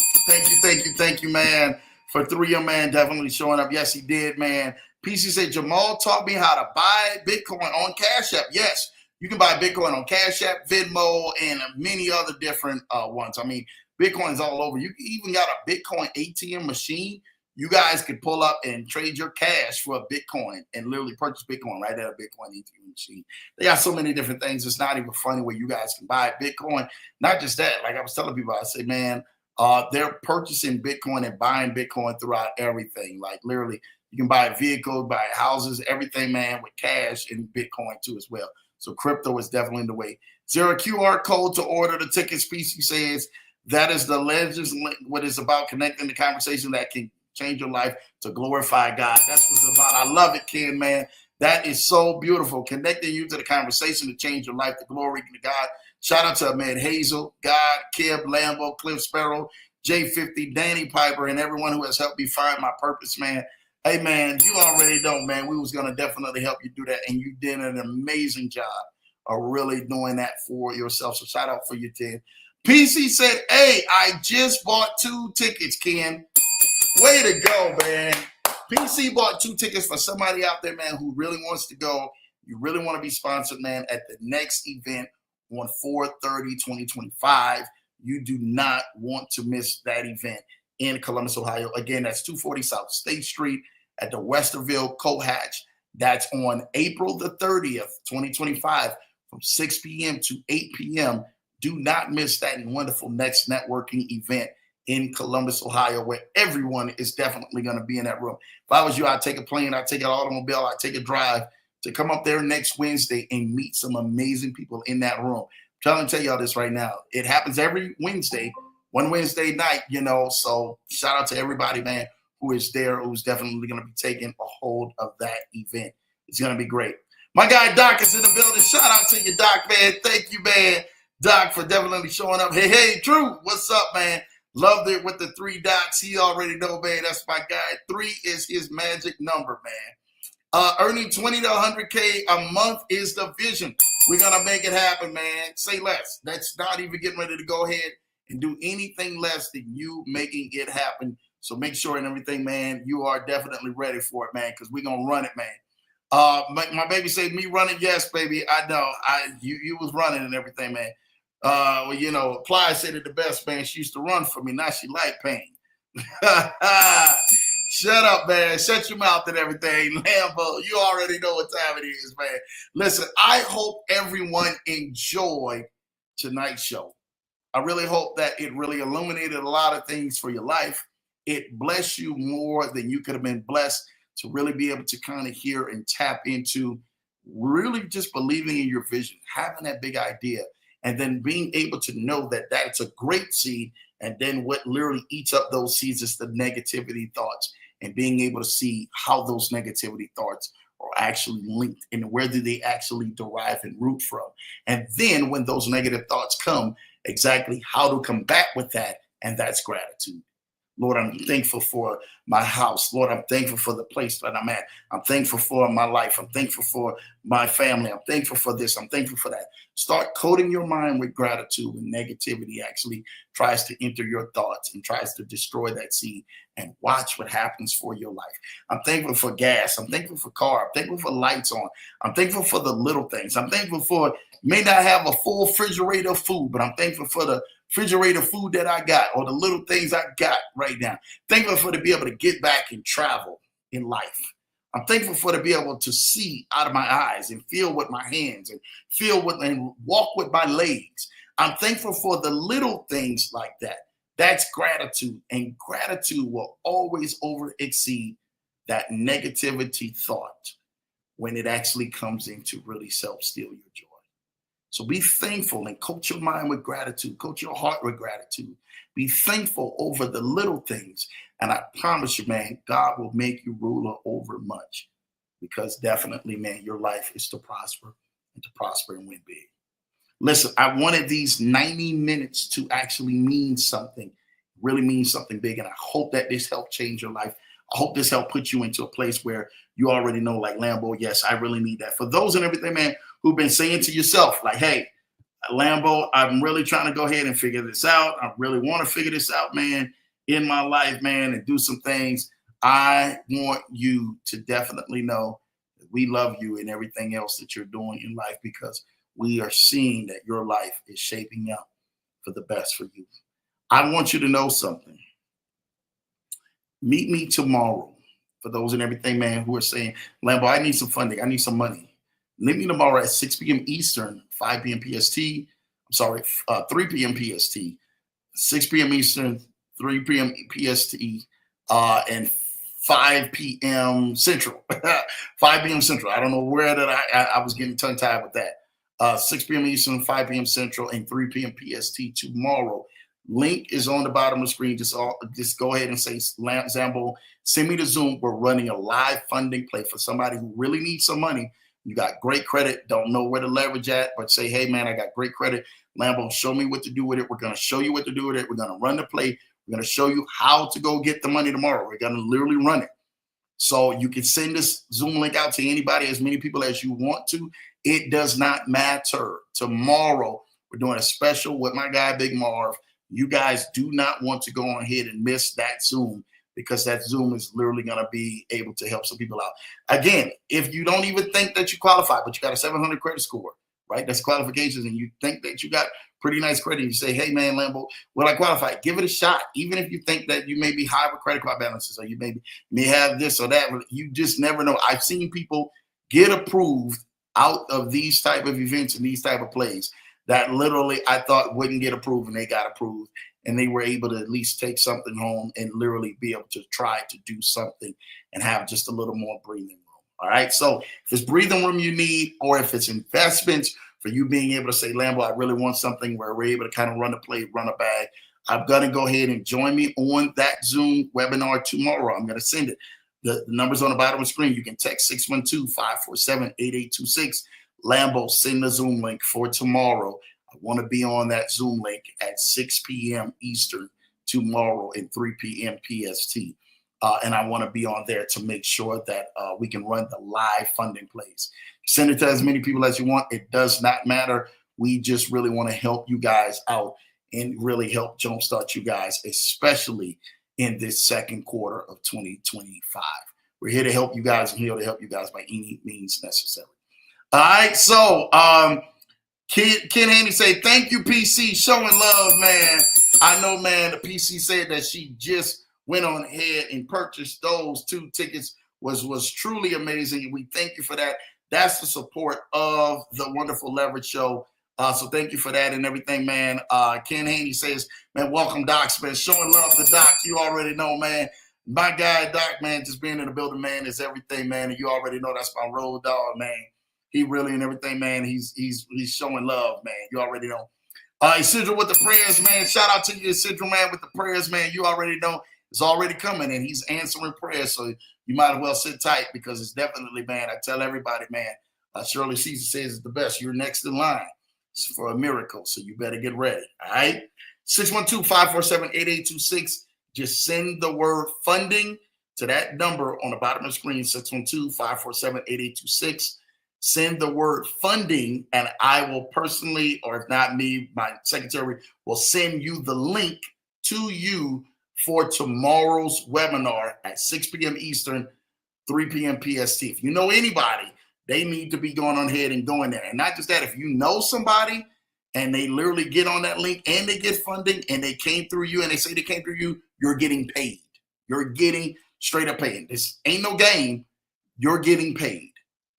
Thank you, man. For 3M, man, definitely showing up. Yes, he did, man. PC said, Jamal taught me how to buy Bitcoin on Cash App. Yes, you can buy Bitcoin on Cash App, Venmo, and many other different ones. I mean, Bitcoin's all over. You even got a Bitcoin ATM machine. You guys could pull up and trade your cash for a Bitcoin and literally purchase Bitcoin right at a Bitcoin ATM machine. They got so many different things. It's not even funny where you guys can buy Bitcoin. Not just that. Like I was telling people, I say, man, they're purchasing Bitcoin and buying Bitcoin throughout everything. Like literally, you can buy vehicles, buy houses, everything, man, with cash and Bitcoin too as well. So crypto is definitely the way. Zero QR code to order the tickets. PC says that is the Legends link. What is about connecting the conversation that can change your life to glorify God. That's what it's about. I love it, Ken, man. That is so beautiful. Connecting you to the conversation to change your life to glory to God. Shout out to man Hazel, God, Kib, Lambo, Cliff Sparrow, J50, Danny Piper, and everyone who has helped me find my purpose, man. Hey, man, you already know, man, we was going to definitely help you do that, and you did an amazing job of really doing that for yourself. So shout out for you, Ted. PC said, hey, I just bought 2 tickets, Ken. Way to go, man. PC bought 2 tickets for somebody out there, man, who really wants to go. You really want to be sponsored, man, at the next event on 4/30/2025. You do not want to miss that event in Columbus, Ohio. Again, that's 240 South State Street at the Westerville Cohatch. That's on April the 30th, 2025, from 6 p.m. to 8 p.m. Do not miss that wonderful next networking event in Columbus, Ohio, where everyone is definitely going to be in that room. If I was you, I'd take a plane, I'd take an automobile, I'd take a drive to come up there next Wednesday and meet some amazing people in that room. I'm trying to tell y'all this right now. It happens every Wednesday, one Wednesday night, you know, so shout out to everybody, man, who is there, who's definitely going to be taking a hold of that event. It's going to be great. My guy Doc is in the building. Shout out to you, Doc, man. Thank you, man, Doc, for definitely showing up. Hey, Drew, what's up, man? Loved it with the 3 dots. He already know, man. That's my guy. 3 is his magic number, man. Earning 20 to 100K a month is the vision. We're going to make it happen, man. Say less. That's not even getting ready to go ahead and do anything less than you making it happen. So make sure and everything, man, you are definitely ready for it, man, because we're going to run it, man. My baby said, me running? Yes, baby. I know. You was running and everything, man. Well, you know, Ply said it the best, man. She used to run for me. Now she like pain. Shut up, man. Shut your mouth and everything. Lambo, you already know what time it is, man. Listen, I hope everyone enjoyed tonight's show. I really hope that it really illuminated a lot of things for your life. It blessed you more than you could have been blessed to really be able to kind of hear and tap into really just believing in your vision, having that big idea, and then being able to know that that's a great seed. And then what literally eats up those seeds is the negativity thoughts, and being able to see how those negativity thoughts are actually linked and where do they actually derive and root from. And then when those negative thoughts come, exactly how to combat with that. And that's gratitude. Lord, I'm thankful for my house. Lord, I'm thankful for the place that I'm at. I'm thankful for my life. I'm thankful for my family. I'm thankful for this. I'm thankful for that. Start coating your mind with gratitude, and negativity actually tries to enter your thoughts and tries to destroy that seed, and watch what happens for your life. I'm thankful for gas. I'm thankful for car. I'm thankful for lights on. I'm thankful for the little things. I'm thankful for, may not have a full refrigerator of food, but I'm thankful for the refrigerator food that I got, or the little things I got right now. Thankful for to be able to get back and travel in life. I'm thankful for to be able to see out of my eyes and feel with my hands and feel with and walk with my legs. I'm thankful for the little things like that. That's gratitude, and gratitude will always over exceed that negativity thought when it actually comes in to really self-steal your joy. So be thankful and coach your mind with gratitude. Coach your heart with gratitude. Be thankful over the little things. And I promise you, man, God will make you ruler over much, because definitely, man, your life is to prosper and to prosper and win big. Listen, I wanted these 90 minutes to actually mean something, really mean something big. And I hope that this helped change your life. I hope this helped put you into a place where you already know, like, Lambo, yes, I really need that. For those and everything, man, who've been saying to yourself, like, hey, Lambo, I'm really trying to go ahead and figure this out. I really want to figure this out, man, in my life, man, and do some things. I want you to definitely know that we love you and everything else that you're doing in life, because we are seeing that your life is shaping up for the best for you. I want you to know something. Meet me tomorrow. For those and everything, man, who are saying, Lambo, I need some funding. I need some money. Meet me tomorrow at 6 p.m. Eastern, 5 p.m. PST. 3 p.m. PST, 6 p.m. Eastern, 3 p.m. PST, and 5 p.m. Central. 5 p.m. Central. I don't know where that I was getting tongue-tied with that. 6 p.m. Eastern, 5 p.m. Central, and 3 p.m. PST tomorrow. Link is on the bottom of the screen. Just go ahead and say, Zambo, send me the Zoom. We're running a live funding play for somebody who really needs some money. You got great credit, don't know where to leverage at, but say, hey, man, I got great credit. Lambo, show me what to do with it. We're going to show you what to do with it. We're going to run the play. We're going to show you how to go get the money tomorrow. We're going to literally run it. So you can send this Zoom link out to anybody, as many people as you want to. It does not matter. Tomorrow, we're doing a special with my guy, Big Marv. You guys do not want to go on ahead and miss that Zoom, because that Zoom is literally going to be able to help some people out. Again, if you don't even think that you qualify, but you got a 700 credit score, right? That's qualifications, and you think that you got pretty nice credit, and you say, hey, man, Lambo, will I qualify? Give it a shot. Even if you think that you may be high with credit card balances, or you may have this or that, you just never know. I've seen people get approved out of these type of events and these type of plays that literally I thought wouldn't get approved, and they got approved, and they were able to at least take something home and literally be able to try to do something and have just a little more breathing room. All right. So if it's breathing room you need, or if it's investments for you being able to say, Lambo, I really want something where we're able to kind of run a play, run a bag, I'm going to go ahead and join me on that Zoom webinar tomorrow. I'm going to send it. The number's on the bottom of the screen. You can text 612-547-8826. Lambo, send the Zoom link for tomorrow. I want to be on that Zoom link at 6 p.m. Eastern tomorrow and 3 p.m. PST. And I want to be on there to make sure that we can run the live funding plays. Send it to as many people as you want. It does not matter. We just really want to help you guys out and really help jumpstart you guys, especially in this second quarter of 2025. We're here to help you guys, and here to help you guys by any means necessary. All right, so Ken Handy say, thank you, PC, showing love, man. I know, man, the PC said that she just went on ahead and purchased those 2 tickets, was truly amazing. We thank you for that. That's the support of the Wonderful Leverage Show. So thank you for that and everything, man. Ken Haney says, man, welcome, Doc, man. Showing love to Doc. You already know, man. My guy, Doc, man, just being in the building, man, is everything, man. And you already know that's my road dog, man. He really and everything, man. He's showing love, man. You already know. Isidro with the prayers, man. Shout out to you, Isidro, man, with the prayers, man. You already know it's already coming, and he's answering prayers. So you might as well sit tight, because it's definitely, man. I tell everybody, man. Shirley Caesar says it's the best. You're next in line for a miracle, so you better get ready. All right. 612-547-8826. Just send the word funding to that number on the bottom of the screen, 612-547-8826. Send the word funding, and I will personally, or if not me, my secretary will send you the link to you for tomorrow's webinar at 6 p.m. Eastern, 3 p.m. PST. If you know anybody, they need to be going on ahead and going there. And not just that, if you know somebody and they literally get on that link and they get funding and they came through you and they say they came through you, you're getting paid. You're getting straight up paid. This ain't no game. You're getting paid.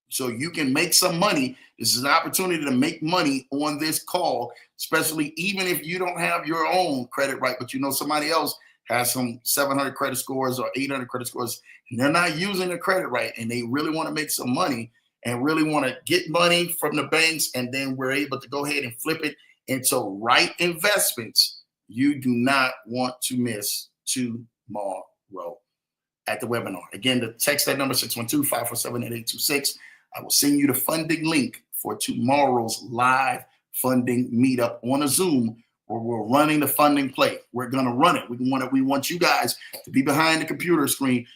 So you can make some money. This is an opportunity to make money on this call, especially even if you don't have your own credit right, but you know somebody else has some 700 credit scores or 800 credit scores, and they're not using their credit right, and they really want to make some money and really want to get money from the banks, and then we're able to go ahead and flip it into right investments. You do not want to miss tomorrow at the webinar. Again, to text that number, 612-547-8826. I will send you the funding link for tomorrow's live funding meetup on a Zoom where we're running the funding play. We're going to run it. We want you guys to be behind the computer screen,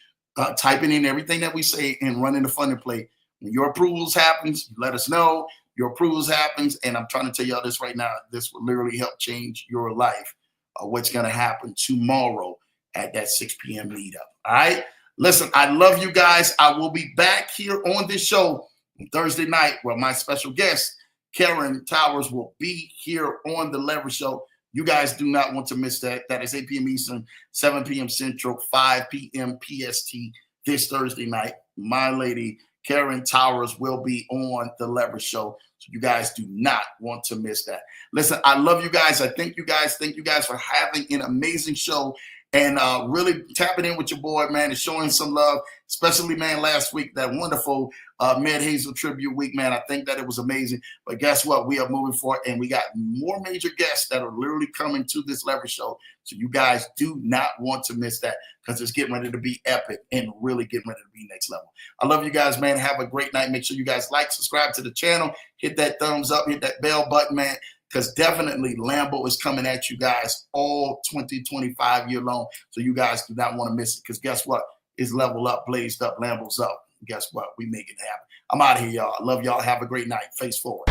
typing in everything that we say and running the funding play. When your approvals happens, let us know. Your approvals happens, and I'm trying to tell y'all this right now. This will literally help change your life. What's going to happen tomorrow at that 6 p.m. meetup. All right. Listen, I love you guys. I will be back here on this show on Thursday night where my special guest, Karen Towers, will be here on the Leverage Show. You guys do not want to miss that. That is 8 p.m. Eastern, 7 p.m. Central, 5 p.m. PST this Thursday night. My lady, Karen Towers, will be on the Leverage Show. So you guys do not want to miss that. Listen, I love you guys. I thank you guys. Thank you guys for having an amazing show and really tapping in with your boy, man, and showing some love, especially, man, last week, that wonderful Med Hazel Tribute Week, man. I think that it was amazing. But guess what? We are moving forward, and we got more major guests that are literally coming to this Leverage Show. So you guys do not want to miss that because it's getting ready to be epic and really getting ready to be next level. I love you guys, man. Have a great night. Make sure you guys like, subscribe to the channel, hit that thumbs up, hit that bell button, man, because definitely Lambo is coming at you guys all 2025 year long. So you guys do not want to miss it because guess what? It's level up, blazed up, Lambo's up. Guess what? We make it happen. I'm out of here, y'all. I love y'all. Have a great night. Face forward.